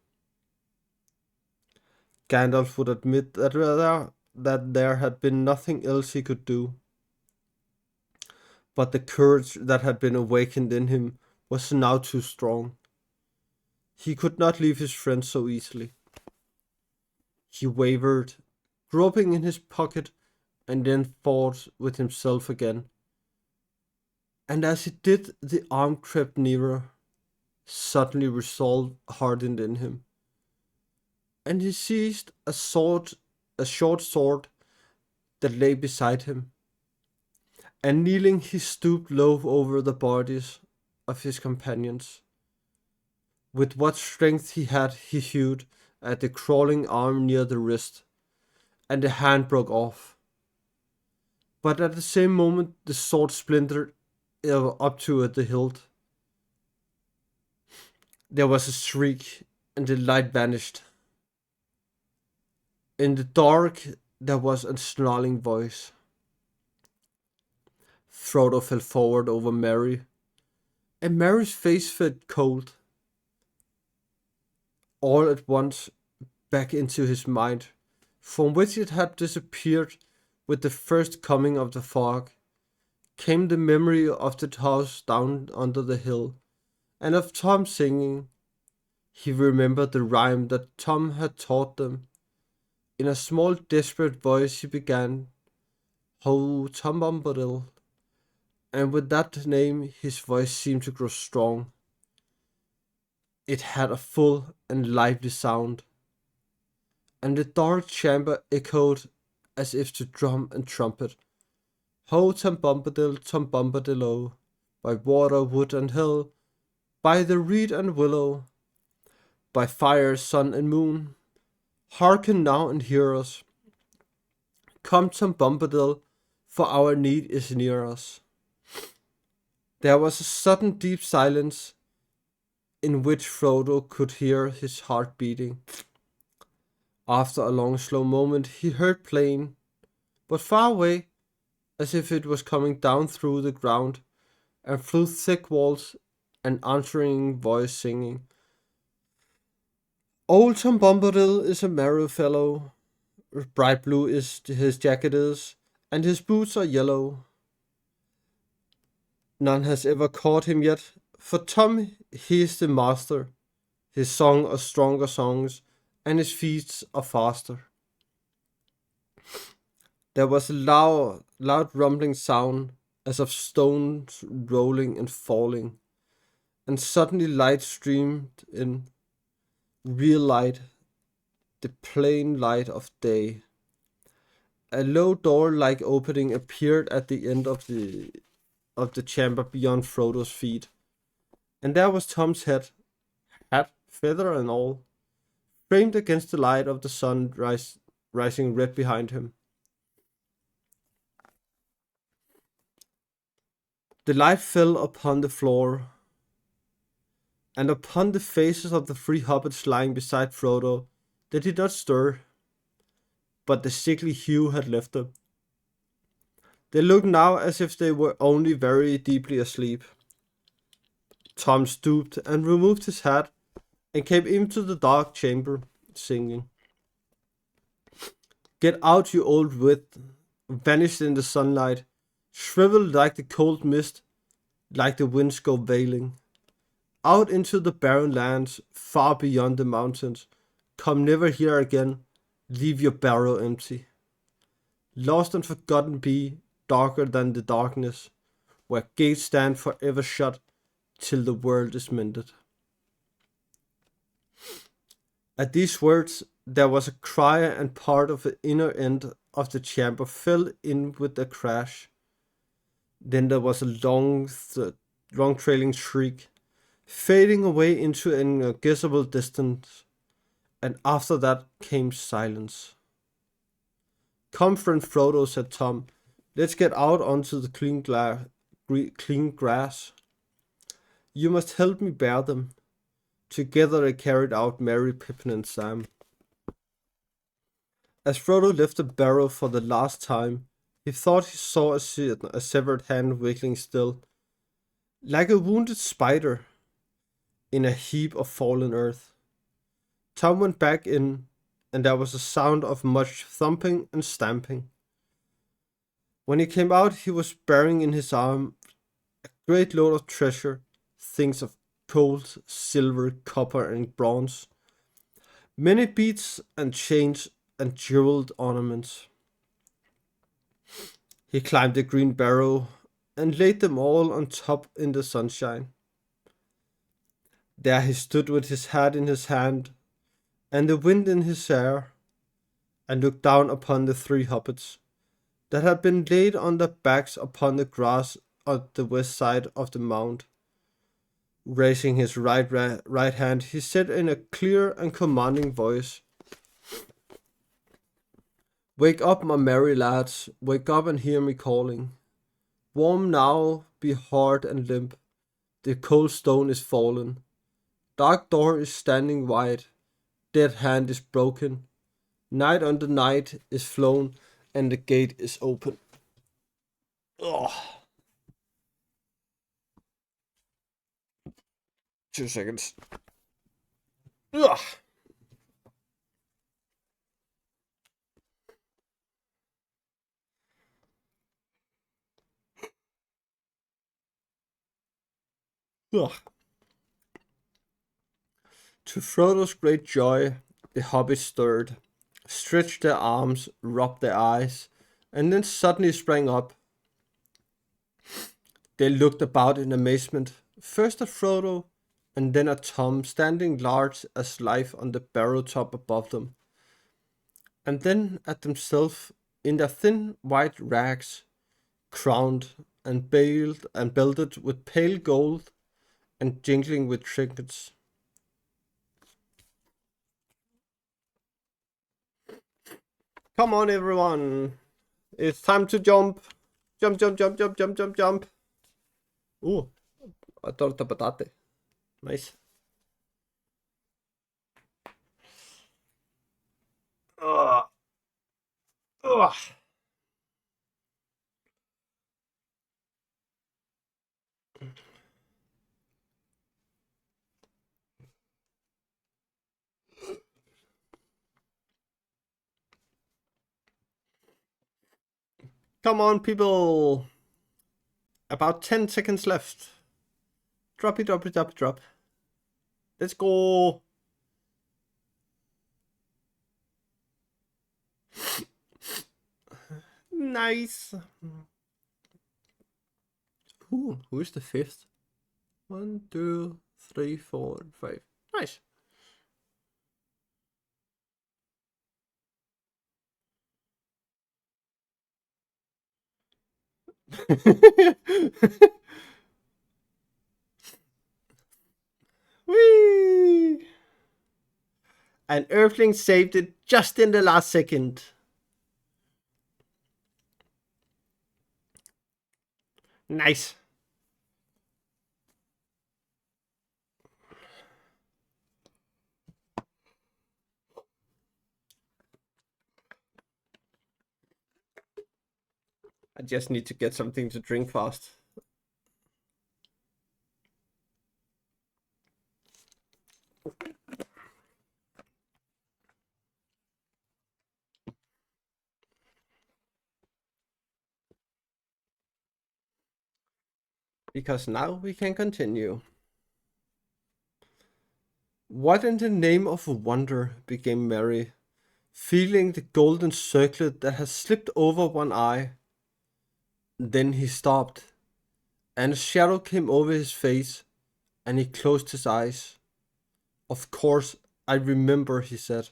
Gandalf would admit that there had been nothing else he could do, but the courage that had been awakened in him was now too strong. He could not leave his friend so easily. He wavered, groping in his pocket, and then fought with himself again. And as he did, the arm crept nearer. Suddenly resolve hardened in him, and he seized a sword a short sword that lay beside him, and kneeling he stooped low over the bodies of his companions. With what strength he had, he hewed at the crawling arm near the wrist, and the hand broke off. But at the same moment the sword splintered up to the hilt. There was a shriek, and the light vanished. In the dark there was a snarling voice. Frodo fell forward over Merry, and Mary's face felt cold. All at once, back into his mind, from which it had disappeared with the first coming of the fog, came the memory of the house down under the hill, and of Tom singing. He remembered the rhyme that Tom had taught them. In a small, desperate voice he began, "Ho, Tom Bombadil," and with that name his voice seemed to grow strong. It had a full and lively sound, and the dark chamber echoed as if to drum and trumpet. Ho, Tom Bombadil, oh, by water, wood, and hill, by the reed and willow, by fire, sun, and moon, hearken now and hear us. Come, Tom Bombadil, for our need is near us. There was a sudden deep silence, in which Frodo could hear his heart beating. After a long slow moment he heard plain, but far away, as if it was coming down through the ground, and through thick walls, an answering voice singing, "Old Tom Bombadil is a merry fellow, bright blue is his jacket is, and his boots are yellow. None has ever caught him yet, for Tom he is the master. His song are stronger songs, and his feet are faster." There was a loud rumbling sound, as of stones rolling and falling, and suddenly light streamed in, real light, the plain light of day. A low door-like opening appeared at the end of the chamber beyond Frodo's feet, and there was Tom's head, hat, feather, and all, framed against the light of the sun rising red behind him. The light fell upon the floor, and upon the faces of the three hobbits lying beside Frodo. They did not stir, but the sickly hue had left them. They looked now as if they were only very deeply asleep. Tom stooped and removed his hat, and came into the dark chamber, singing, "Get out, you old wit, vanished in the sunlight, shriveled like the cold mist, like the winds go veiling. Out into the barren lands, far beyond the mountains. Come never here again, leave your barrow empty. Lost and forgotten be, darker than the darkness, where gates stand forever shut, till the world is mended." At these words there was a cry, and part of the inner end of the chamber fell in with a crash. Then there was a long trailing shriek, fading away into an inguessable distance, and after that came silence. "Come, friend Frodo," said Tom, "let's get out onto the clean grass. You must help me bear them." Together they carried out Merry, Pippin, and Sam. As Frodo left the barrow for the last time, he thought he saw a severed hand wiggling still, like a wounded spider, in a heap of fallen earth. Tom went back in, and there was a sound of much thumping and stamping. When he came out, he was bearing in his arm a great load of treasure, things of gold, silver, copper, and bronze, many beads and chains and jeweled ornaments. He climbed the green barrow and laid them all on top in the sunshine. There he stood with his hat in his hand and the wind in his hair, and looked down upon the three hobbits that had been laid on their backs upon the grass on the west side of the mound. Raising his right hand, he said in a clear and commanding voice, "Wake up, my merry lads, wake up and hear me calling. Warm now, be hard and limp, the cold stone is fallen. Dark door is standing wide, dead hand is broken. Night on the night is flown, and the gate is open." Ugh. 2 seconds. Ugh. Ugh. To Frodo's great joy, the hobbits stirred, stretched their arms, rubbed their eyes, and then suddenly sprang up. They looked about in amazement, first at Frodo, and then at Tom standing large as life on the barrow top above them, and then at themselves in their thin white rags, crowned and veiled and belted with pale gold and jingling with trinkets. Come on, everyone! It's time to jump! Jump, jump, jump, jump, jump, jump, jump! Ooh, a torta patate. Nice. Ugh. Ugh. Come on, people! About 10 seconds left. Drop it, drop it, drop it, drop. Let's go! Nice! Ooh, who is the fifth? 1, 2, 3, 4, 5. Nice! Whee! An Earthling saved it just in the last second. Nice. I just need to get something to drink fast. Because now we can continue. What in the name of wonder, began Mary, feeling the golden circlet that had slipped over one eye. Then he stopped, and a shadow came over his face, and he closed his eyes. "Of course, I remember," he said.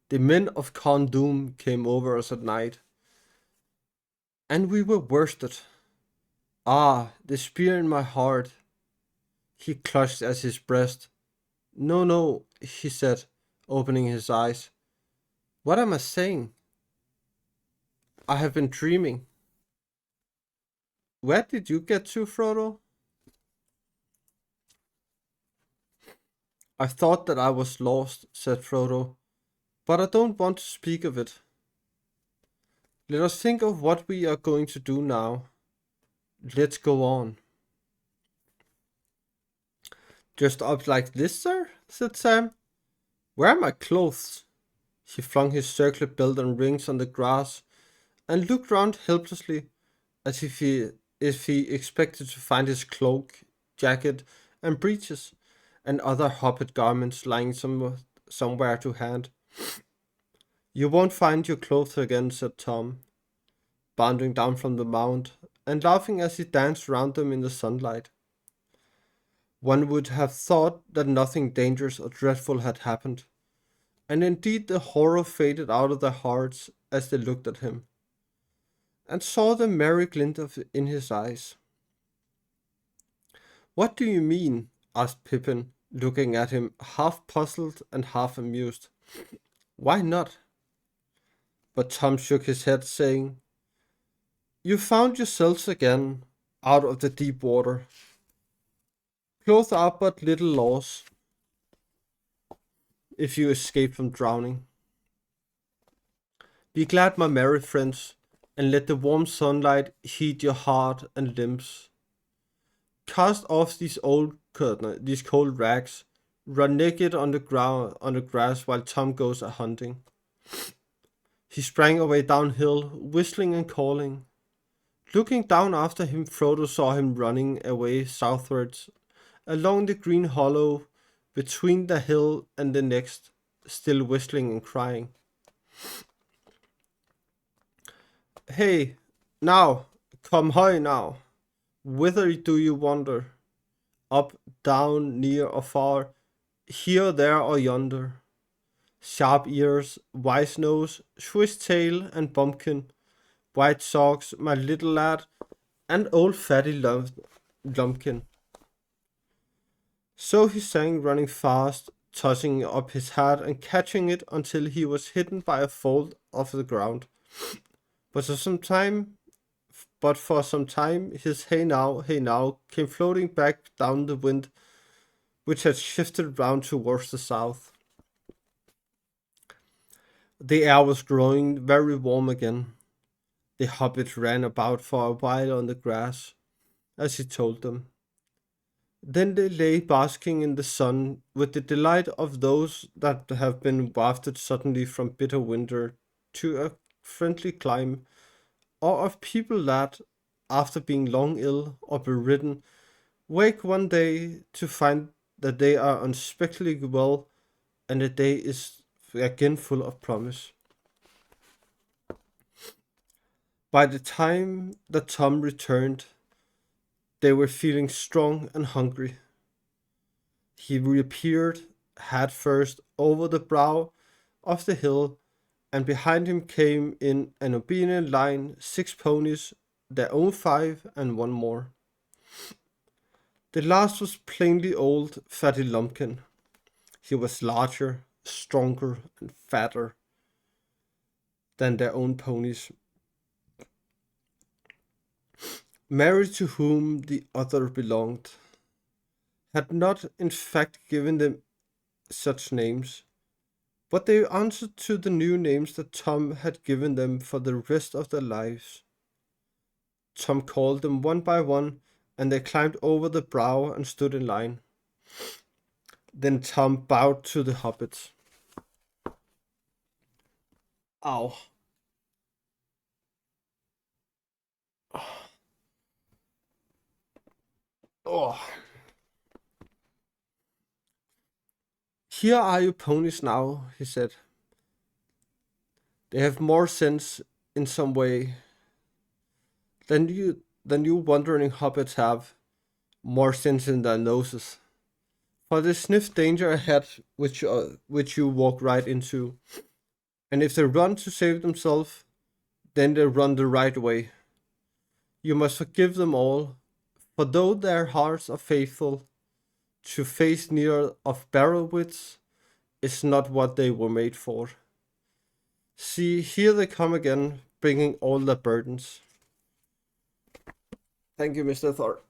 "The men of Khon Doom came over us at night, and we were worsted. Ah, the spear in my heart." He clutched at his breast. "No, no," he said, opening his eyes. "What am I saying? I have been dreaming." "Where did you get to, Frodo?" "I thought that I was lost," said Frodo, "but I don't want to speak of it. Let us think of what we are going to do now. Let's go on." "Dressed up like this, sir?" said Sam. "Where are my clothes?" He flung his circlet belt and rings on the grass and looked round helplessly as if he expected to find his cloak, jacket, and breeches, and other hobbit garments lying somewhere to hand. "You won't find your clothes again," said Tom, bounding down from the mound and laughing as he danced round them in the sunlight. One would have thought that nothing dangerous or dreadful had happened, And indeed the horror faded out of their hearts as they looked at him, and saw the merry glint in his eyes. What do you mean? Asked Pippin, looking at him, half puzzled and half amused. Why not? But Tom shook his head, saying, You found yourselves again, out of the deep water. Clothes are but little loss if you escape from drowning. Be glad, my merry friends, and let the warm sunlight heat your heart and limbs. Cast off these cold rags, run naked on the ground on the grass while Tom goes a hunting. He sprang away downhill, whistling and calling. Looking down after him, Frodo saw him running away southwards, along the green hollow between the hill and the next, still whistling and crying. Hey, now, come high now. Whither do you wander? Up, down, near or far, here, there, or yonder. Sharp ears, wise nose, Swiss tail, and bumpkin, white socks, my little lad, and old fatty lumpkin. So he sang, running fast, tossing up his hat and catching it until he was hidden by a fold of the ground. But for some time, his hey now came floating back down the wind, which had shifted round towards the south. The air was growing very warm again. The hobbits ran about for a while on the grass, as he told them. Then they lay basking in the sun with the delight of those that have been wafted suddenly from bitter winter to a friendly clime, or of people that, after being long ill or bedridden, wake one day to find that they are unexpectedly well and the day is again full of promise. By the time that Tom returned, they were feeling strong and hungry. He reappeared head first over the brow of the hill, and behind him came in an obedient line 6 ponies, their own 5, and one more. The last was plainly old Fatty Lumpkin. He was larger, stronger, and fatter than their own ponies, Mary, to whom the other belonged, had not in fact given them such names, but they answered to the new names that Tom had given them for the rest of their lives. Tom called them one by one, and they climbed over the brow and stood in line. Then Tom bowed to the hobbits. Ow. Oh. Here are your ponies now, he said. They have more sense in some way than you wandering hobbits have, more sense in their noses. For they sniff danger ahead, which you walk right into. And if they run to save themselves, then they run the right way. You must forgive them all, for though their hearts are faithful, to face near of barrel wits is not what they were made for. See, here they come again, bringing all their burdens. Thank you, Mr. Thor.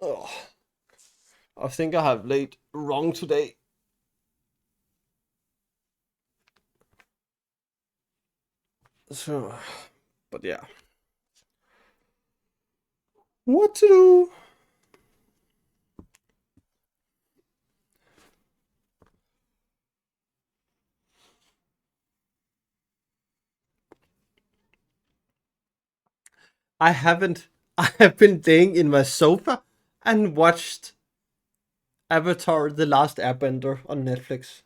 Oh, I think I have laid wrong today. So, but yeah. What to do? I haven't. I have been laying in my sofa and watched Avatar: The Last Airbender on Netflix.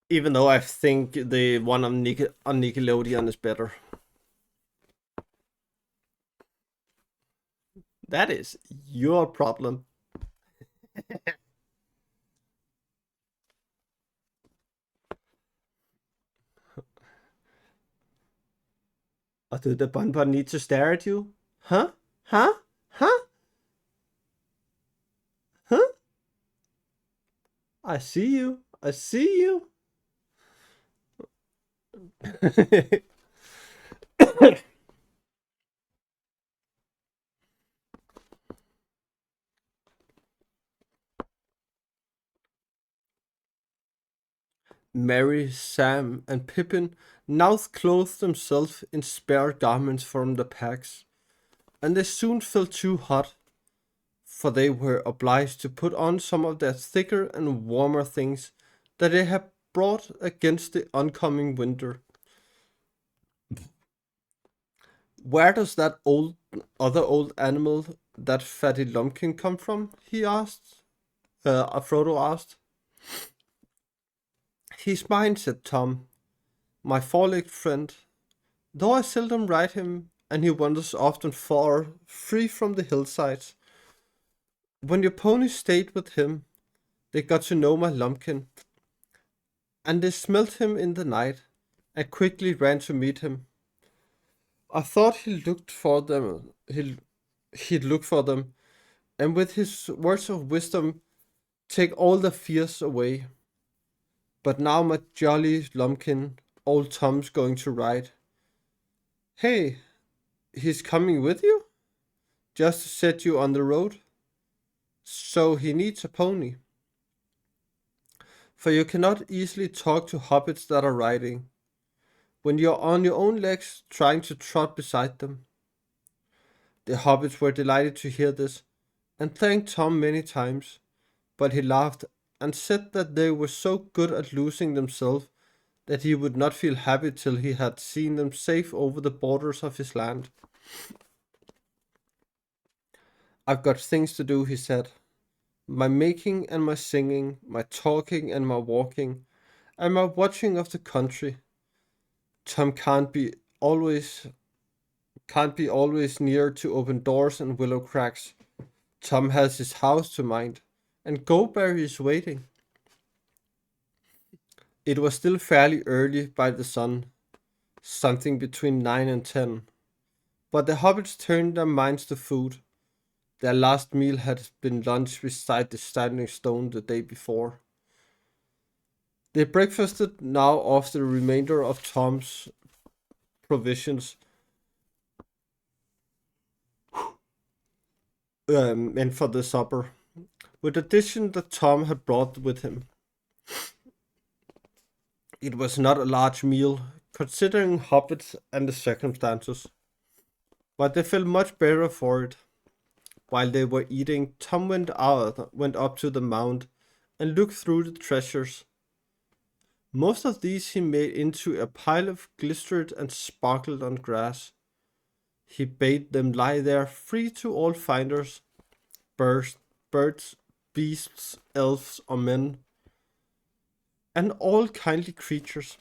Even though I think the one on Nickelodeon is better. That is your problem. Or do the Bonbon need to stare at you? Huh? Huh? Huh? Huh? I see you. I see you. Mary, Sam, and Pippin now clothed themselves in spare garments from the packs, and they soon felt too hot, for they were obliged to put on some of their thicker and warmer things that they had brought against the oncoming winter. Where does that other old animal, that fatty lumpkin, come from? He asked. Frodo asked. He's mine, said Tom, my four-legged friend. Though I seldom ride him, and he wanders often far, free from the hillsides. When your pony stayed with him, they got to know my lumpkin, and they smelt him in the night, and quickly ran to meet him. I thought he looked for them. He'd look for them, and with his words of wisdom, take all their fears away. But now my jolly lumpkin, old Tom's going to ride. Hey, he's coming with you? Just to set you on the road? So he needs a pony. For you cannot easily talk to hobbits that are riding, when you're on your own legs trying to trot beside them. The hobbits were delighted to hear this, and thanked Tom many times, but he laughed and said that they were so good at losing themselves that he would not feel happy till he had seen them safe over the borders of his land. I've got things to do, he said. My making and my singing, my talking and my walking, and my watching of the country. Tom can't be always near to open doors and willow cracks. Tom has his house to mind, and Goldberry is waiting. It was still fairly early by the sun, something between 9 and 10, but the hobbits turned their minds to food. Their last meal had been lunch beside the standing stone the day before. They breakfasted now off the remainder of Tom's provisions, and for the supper, with the dish that Tom had brought with him. It was not a large meal, considering hobbits and the circumstances, but they felt much better for it. While they were eating, Tom went up to the mound, and looked through the treasures. Most of these he made into a pile of glistered and sparkled on grass. He bade them lie there free to all finders, birds, birds, beasts, elves, or men, and all kindly creatures.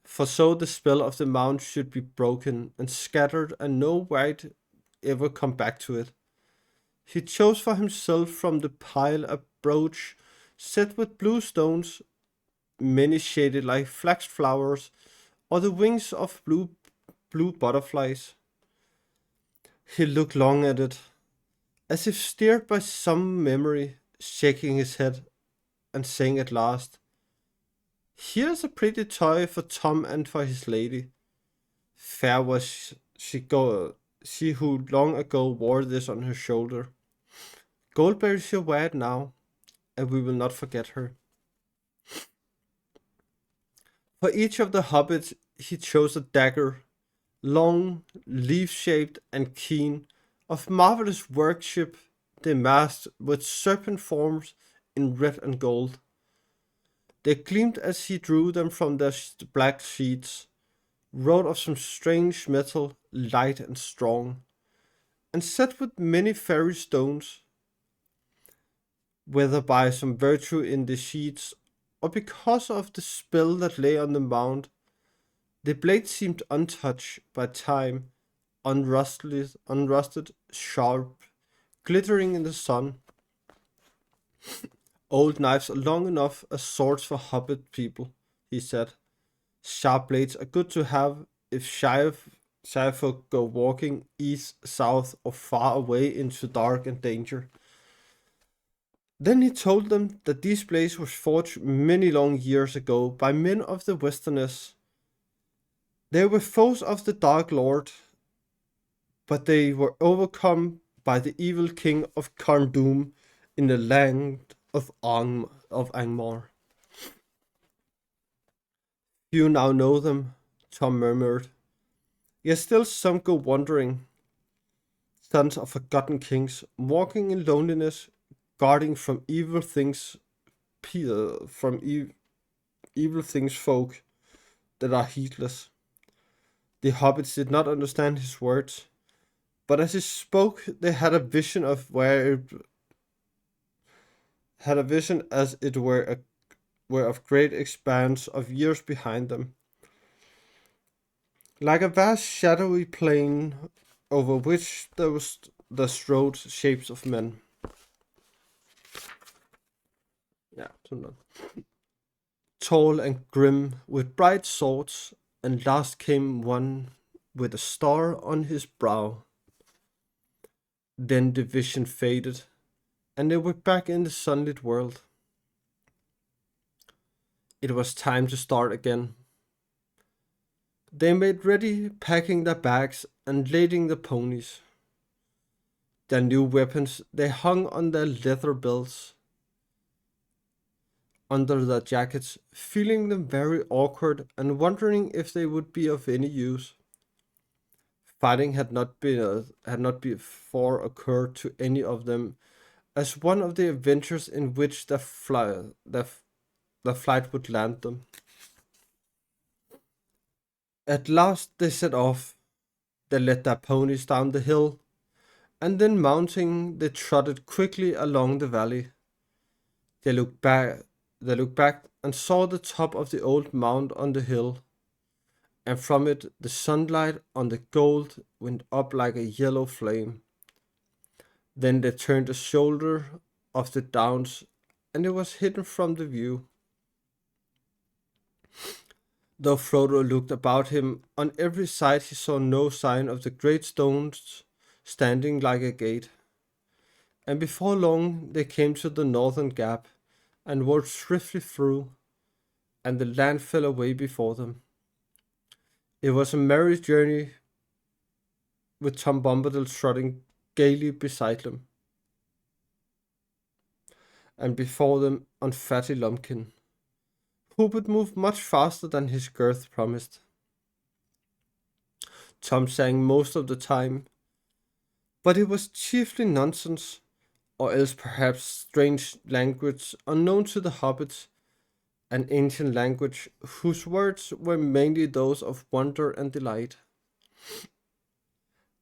For so the spell of the mound should be broken and scattered, and no wight ever come back to it. He chose for himself from the pile a brooch set with blue stones, many shaded like flax flowers, or the wings of blue butterflies. He looked long at it, as if stirred by some memory, shaking his head, and saying at last, Here's a pretty toy for Tom and for his lady. Fair was she who long ago wore this on her shoulder. Goldberry shall wear it now, and we will not forget her. For each of the hobbits he chose a dagger, long, leaf-shaped, and keen, of marvelous workmanship, damasked with serpent forms in red and gold. They gleamed as he drew them from their black sheets, wrought of some strange metal, light and strong. and set with many fairy stones, whether by some virtue in the sheets or because of the spell that lay on the mound. The blade seemed untouched by time, unrusted, sharp, glittering in the sun. Old knives are long enough as swords for hobbit people, he said. Sharp blades are good to have if shy folk go walking east, south, or far away into dark and danger. Then he told them that these blades were forged many long years ago by men of the Westerness. They were foes of the Dark Lord, but they were overcome by the evil king of Carndum in the land of Angmar. You now know them, Tom murmured. Yet still some go wandering, sons of forgotten kings, walking in loneliness, guarding from evil things, evil things folk that are heedless. The hobbits did not understand his words, but as he spoke, they had a vision of where it had a vision as it were of great expanse of years behind them, like a vast shadowy plain over which there strode shapes of men. Yeah, sådan. Tall and grim, with bright swords, and last came one with a star on his brow. Then the vision faded, and they were back in the sunlit world. It was time to start again. They made ready, packing their bags and lading the ponies. Their new weapons they hung on their leather belts, under their jackets, feeling them very awkward and wondering if they would be of any use. Fighting had not before occurred to any of them as one of the adventures in which their flight would land them. At last they set off. They led their ponies down the hill, and then mounting, they trotted quickly along the valley. They looked back. They looked back and saw the top of the old mound on the hill, and from it the sunlight on the gold went up like a yellow flame. Then they turned the shoulder of the downs, and it was hidden from the view. Though Frodo looked about him, on every side he saw no sign of the great stones standing like a gate. And before long they came to the northern gap, and rode swiftly through, and the land fell away before them. It was a merry journey, with Tom Bombadil trotting gaily beside them, and before them on Fatty Lumpkin, who would move much faster than his girth promised. Tom sang most of the time, but it was chiefly nonsense, or else perhaps strange language unknown to the hobbits, an ancient language whose words were mainly those of wonder and delight.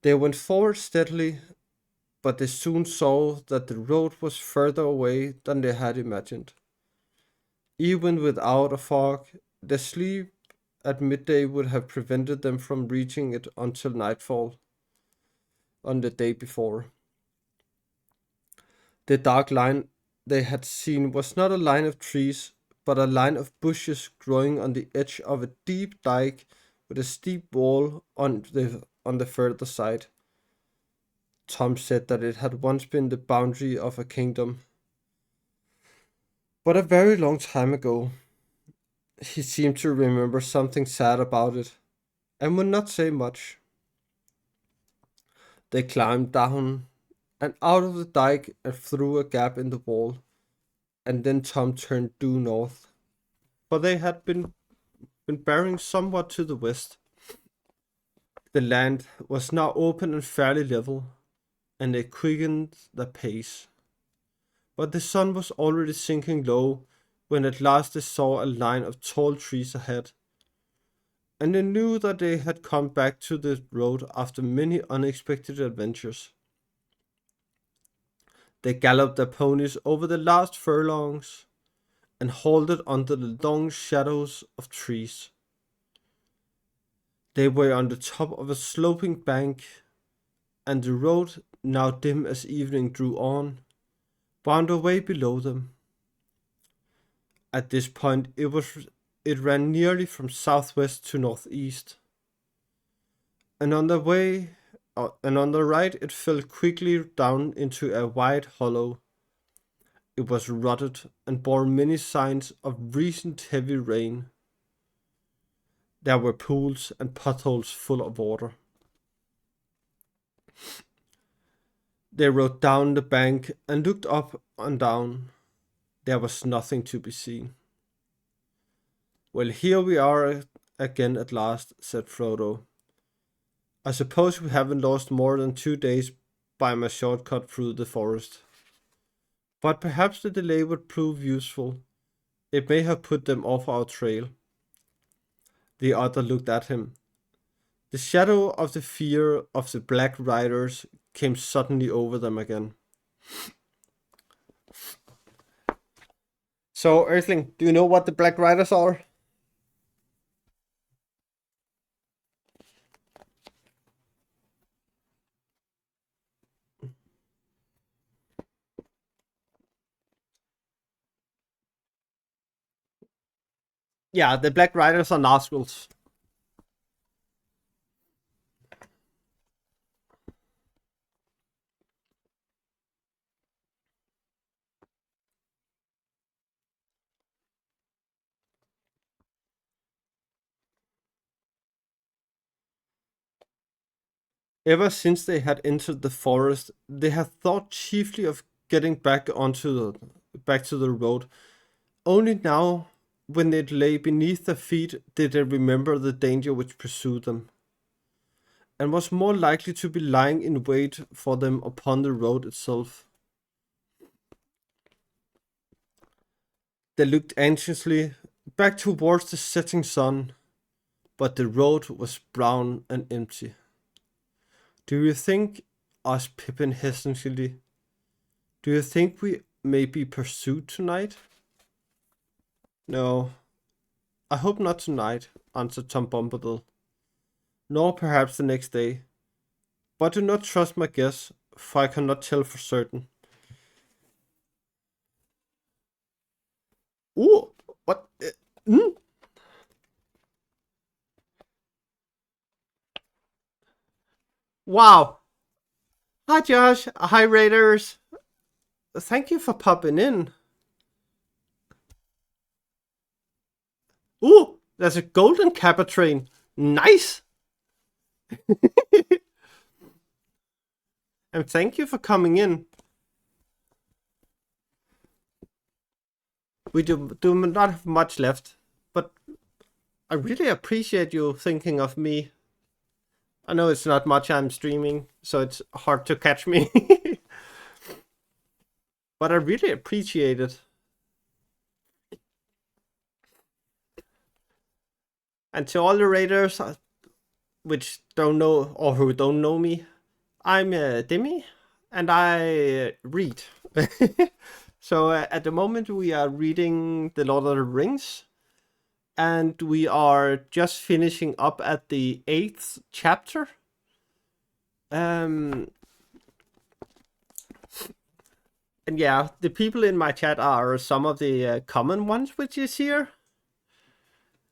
They went forward steadily, but they soon saw that the road was further away than they had imagined. Even without a fog, their sleep at midday would have prevented them from reaching it until nightfall on the day before. The dark line they had seen was not a line of trees, but a line of bushes growing on the edge of a deep dike with a steep wall on the further side. Tom said that it had once been the boundary of a kingdom, but a very long time ago. He seemed to remember something sad about it, and would not say much. They climbed down and out of the dike and through a gap in the wall, and then Tom turned due north, for they had been bearing somewhat to the west. The land was now open and fairly level, and they quickened their pace. But the sun was already sinking low when at last they saw a line of tall trees ahead, and they knew that they had come back to the road after many unexpected adventures. They galloped their ponies over the last furlongs and halted under the long shadows of trees. They were on the top of a sloping bank, and the road, now dim as evening drew on, wound away below them. At this point it ran nearly from southwest to northeast, and on the right it fell quickly down into a wide hollow. It was rutted and bore many signs of recent heavy rain. There were pools and potholes full of water. They rode down the bank and looked up and down. There was nothing to be seen. "Well, here we are again at last," said Frodo. "I suppose we haven't lost more than 2 days by my shortcut through the forest. But perhaps the delay would prove useful. It may have put them off our trail." The other looked at him. The shadow of the fear of the Black Riders came suddenly over them again. So, Earthling, do you know what the Black Riders are? Yeah, the Black Riders are Nazguls. Ever since they had entered the forest, they had thought chiefly of getting back to the road. Only now, when it lay beneath their feet, did they remember the danger which pursued them, and was more likely to be lying in wait for them upon the road itself. They looked anxiously back towards the setting sun, but the road was brown and empty. "Do you think," asked Pippin hesitantly, "do you think we may be pursued tonight?" "No, I hope not tonight," answered Tom Bombadil, "nor perhaps the next day. But do not trust my guess, for I cannot tell for certain." Ooh, what? Wow. Hi, Josh. Hi, Raiders. Thank you for popping in. Ooh, there's a golden Kappa train. Nice. And thank you for coming in. We do not have much left, but I really appreciate you thinking of me. I know it's not much I'm streaming, so it's hard to catch me. But I really appreciate it. And to all the raiders which don't know or who don't know me, I'm Demi, and I read. So at the moment we are reading The Lord of the Rings, and we are just finishing up at the 8th chapter. And yeah, the people in my chat are some of the common ones which is here.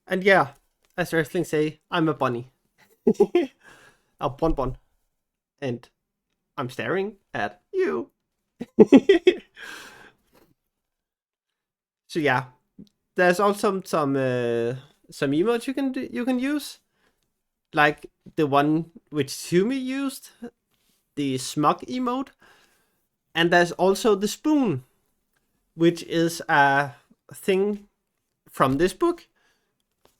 And yeah, as Earthlings say, I'm a bunny. A bonbon. And I'm staring at you. So yeah, there's also some emotes you can use, like the one which Sumi used, the smug emote, and there's also the spoon, which is a thing from this book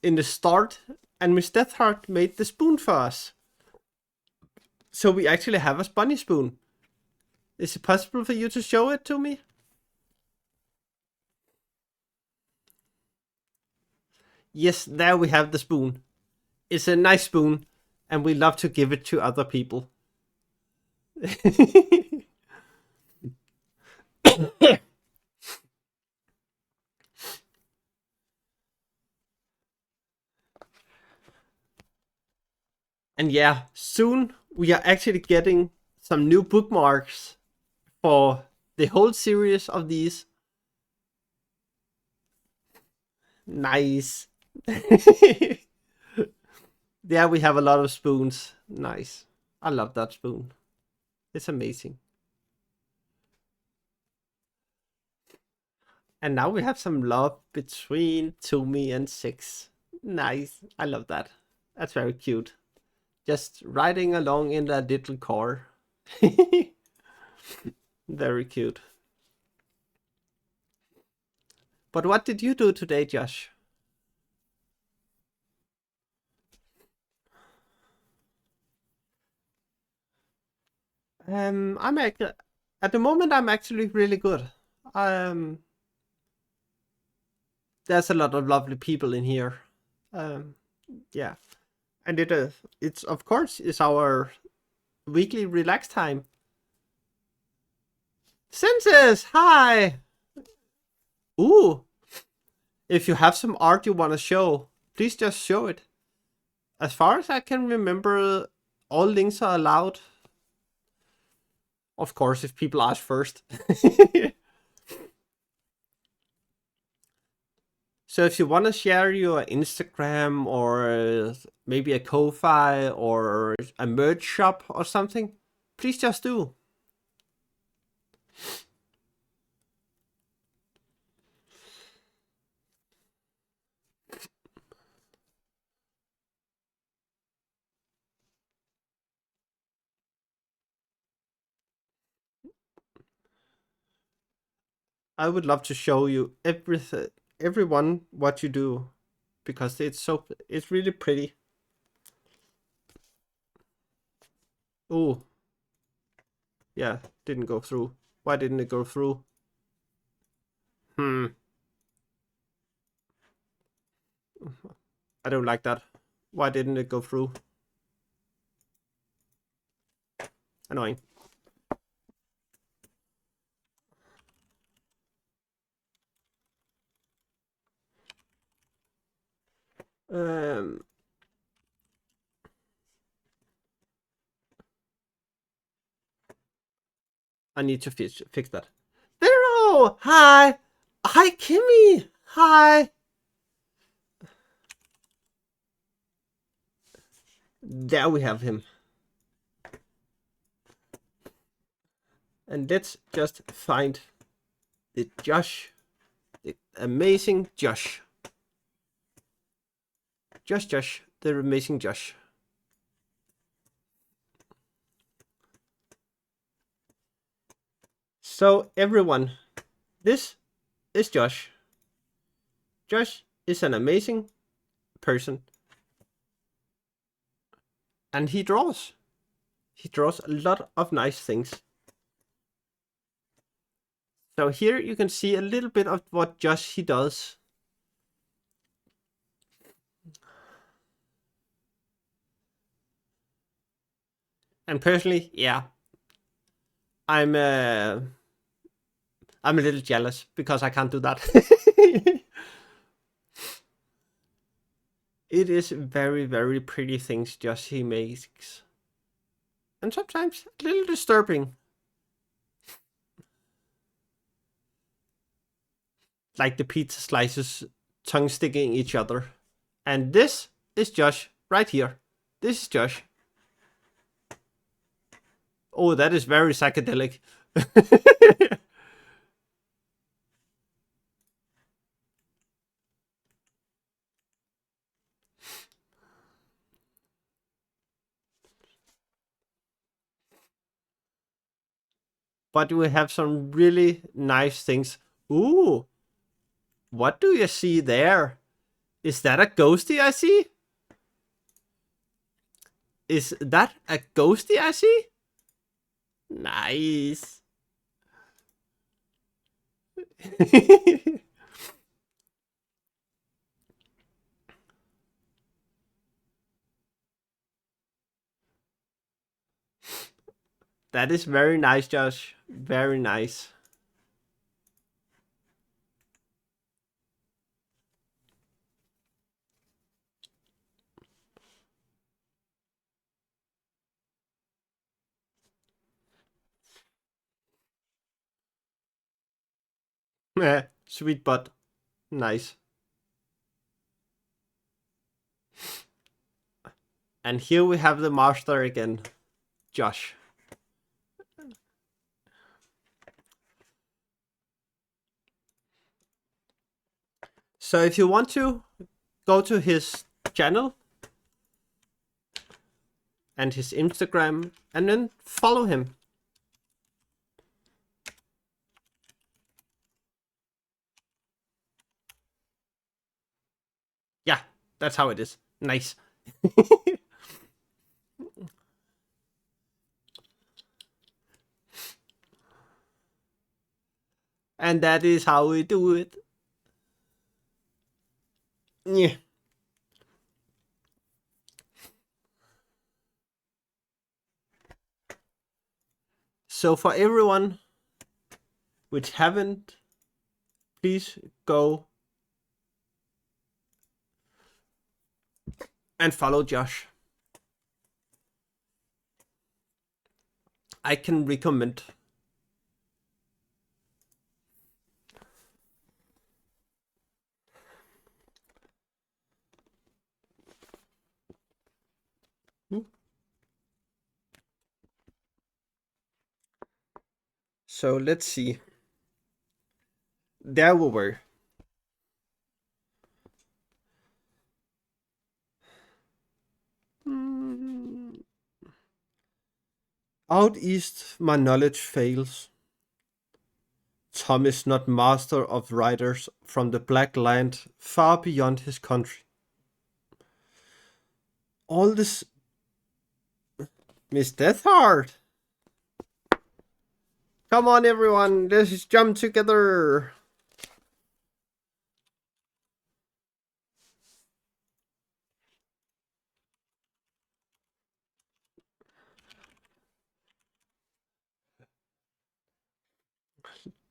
in the start, and Miss Deathheart made the spoon for us. So we actually have a bunny spoon. Is it possible for you to show it to me? Yes, there we have the spoon. It's a nice spoon, and we love to give it to other people. And yeah, soon we are actually getting some new bookmarks for the whole series of these. Nice. Yeah, we have a lot of spoons. Nice. I love that spoon. It's amazing. And now we have some love between Toomey and Six. Nice. I love that. That's very cute. Just riding along in that little car. Very cute. But what did you do today, Josh? I'm at the moment I'm actually really good. Um, there's a lot of lovely people in here. Um, yeah, and it's of course is our weekly relax time. Senses, hi. Ooh, if you have some art you want to show, please just show it. As far as I can remember, all links are allowed. Of course, if people ask first. So if you want to share your Instagram or maybe a Ko-Fi or a merch shop or something, please just do. I would love to show you everyone what you do because it's really pretty. Oh, yeah, didn't go through. Why didn't it go through? Hmm, I don't like that. Why didn't it go through? Annoying. Um, I need to fix that. Vero! Hi! Hi, Kimmy! Hi! There we have him. And let's just find the Josh. The amazing Josh. Josh. The amazing Josh. So, everyone, this is Josh. Josh is an amazing person. And he draws. He draws a lot of nice things. So here you can see a little bit of what Josh he does. And personally, yeah, I'm uh, I'm a little jealous because I can't do that. It is very, very pretty things Josh he makes. And sometimes a little disturbing. Like the pizza slices tongue sticking each other. And this is Josh right here. This is Josh. Oh, that is very psychedelic. But we have some really nice things. Ooh, what do you see there? Is that a ghosty I see? Is that a ghosty I see? Nice. That is very nice, Josh. Very nice. Sweet butt. Nice. And here we have the master again, Josh. So if you want to, go to his channel and his Instagram and then follow him. Yeah, that's how it is. Nice. And that is how we do it. Yeah. So for everyone which haven't, please go and follow Josh. I can recommend. So let's see. There we were. Out east, my knowledge fails. Tom is not master of riders from the Black Land far beyond his country. All this. Miss Deathheart! Come on, everyone, let's jump together!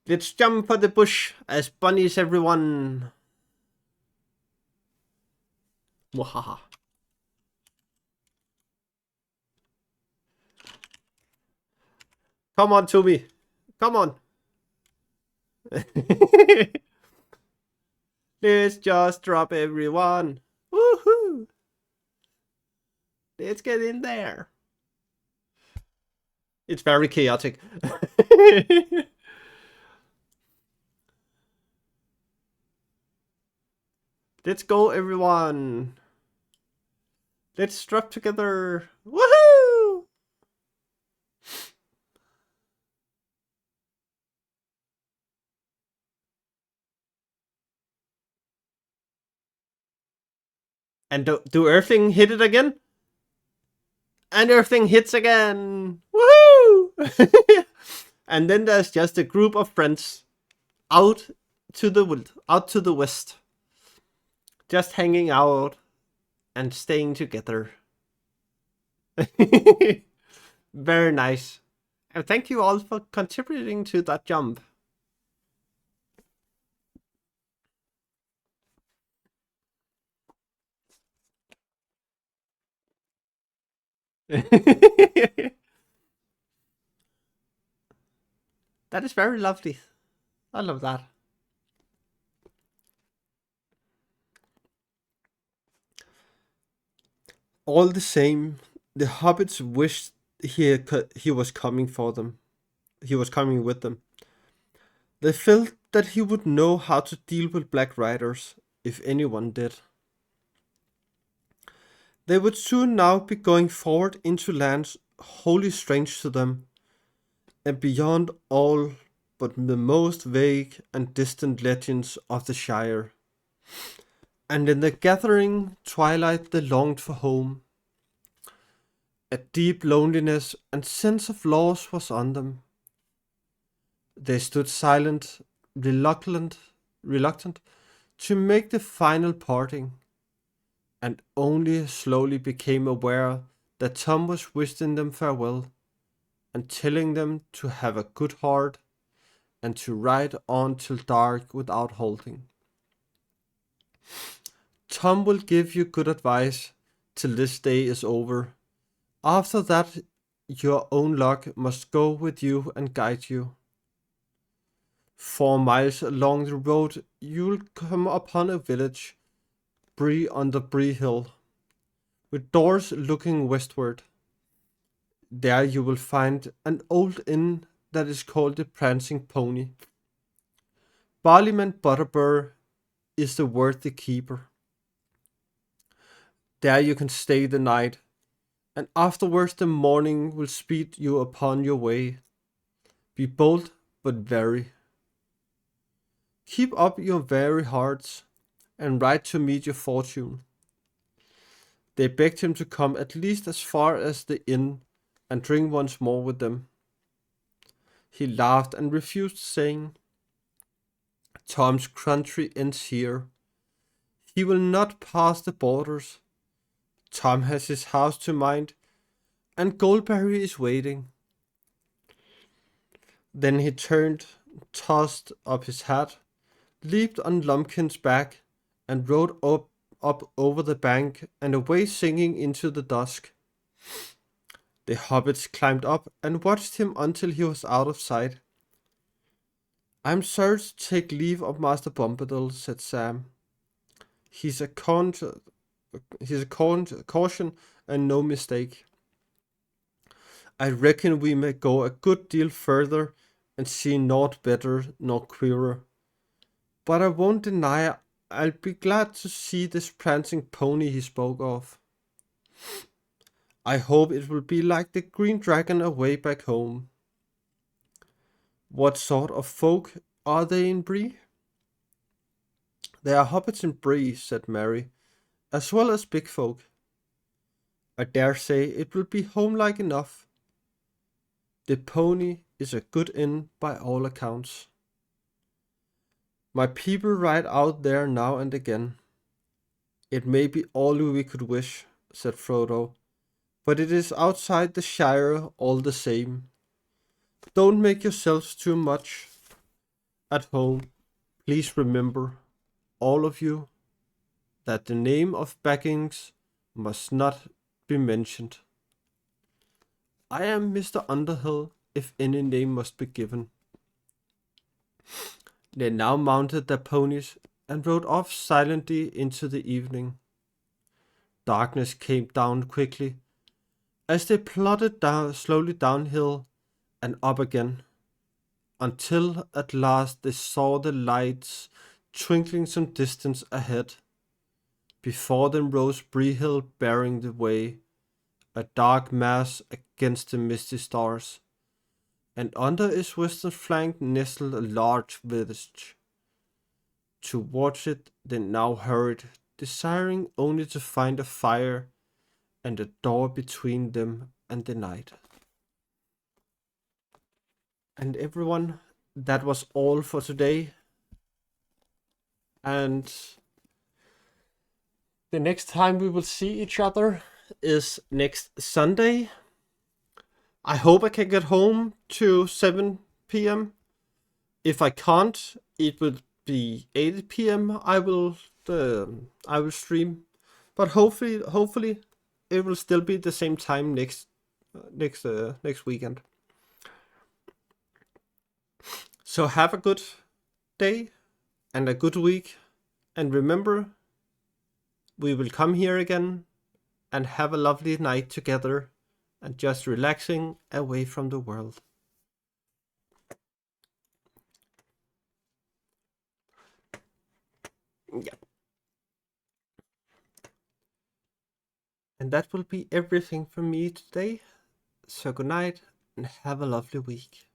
Let's jump for the bush as bunnies, everyone! Wahaha. Come on, Toby. Come on. Let's just drop everyone. Woohoo! Let's get in there. It's very chaotic. Let's go, everyone. Let's drop together. Woohoo! And do Earthling hit it again? And Earthling hits again. Woohoo! And then there's just a group of friends out to the west. Just hanging out and staying together. Very nice. And thank you all for contributing to that jump. That is very lovely. I love that. All the same, the hobbits wished he was coming for them. He was coming with them. They felt that he would know how to deal with Black Riders, if anyone did. They would soon now be going forward into lands wholly strange to them, and beyond all but the most vague and distant legends of the Shire. And in the gathering twilight they longed for home. A deep loneliness and sense of loss was on them. They stood silent, reluctant to make the final parting, and only slowly became aware that Tom was wishing them farewell and telling them to have a good heart and to ride on till dark without halting. Tom will give you good advice till this day is over. After that, your own luck must go with you and guide you. 4 miles along the road, you'll come upon a village, Bree on the Bree Hill, with doors looking westward. There you will find an old inn that is called the Prancing Pony. Barleyman Butterbur is the worthy keeper. There you can stay the night, and afterwards the morning will speed you upon your way. Be bold, but very. Keep up your very hearts, and ride to meet your fortune. They begged him to come at least as far as the inn and drink once more with them. He laughed and refused, saying, Tom's country ends here. He will not pass the borders. Tom has his house to mind, and Goldberry is waiting. Then he turned, tossed up his hat, leaped on Lumpkin's back, and rode up over the bank and away singing into the dusk. The hobbits climbed up and watched him until he was out of sight. I'm sorry to take leave of Master Bombadil, said Sam. He's a caution and no mistake. I reckon we may go a good deal further and see naught better nor queerer. But I won't deny I'll be glad to see this prancing pony he spoke of. I hope it will be like the Green Dragon away back home. What sort of folk are they in Bree? There are hobbits in Bree, said Mary, as well as big folk. I dare say it will be homelike enough. The pony is a good inn by all accounts. My people ride out there now and again. It may be all we could wish, said Frodo, but it is outside the Shire all the same. Don't make yourselves too much at home. Please remember, all of you, that the name of Baggins must not be mentioned. I am Mr. Underhill, if any name must be given. They now mounted their ponies and rode off silently into the evening. Darkness came down quickly as they plodded slowly downhill and up again, until at last they saw the lights twinkling some distance ahead. Before them rose Bree Hill bearing the way, a dark mass against the misty stars, and under its western flank nestled a large village. Towards it they now hurried, desiring only to find a fire and a door between them and the night. And everyone, that was all for today. And the next time we will see each other is next Sunday. I hope I can get home to 7 p.m. If I can't, it will be 8 p.m. I will stream, but hopefully it will still be the same time next weekend. So have a good day and a good week, and remember, we will come here again and have a lovely night together and just relaxing away from the world. Yeah. And that will be everything from me today. So good night and have a lovely week.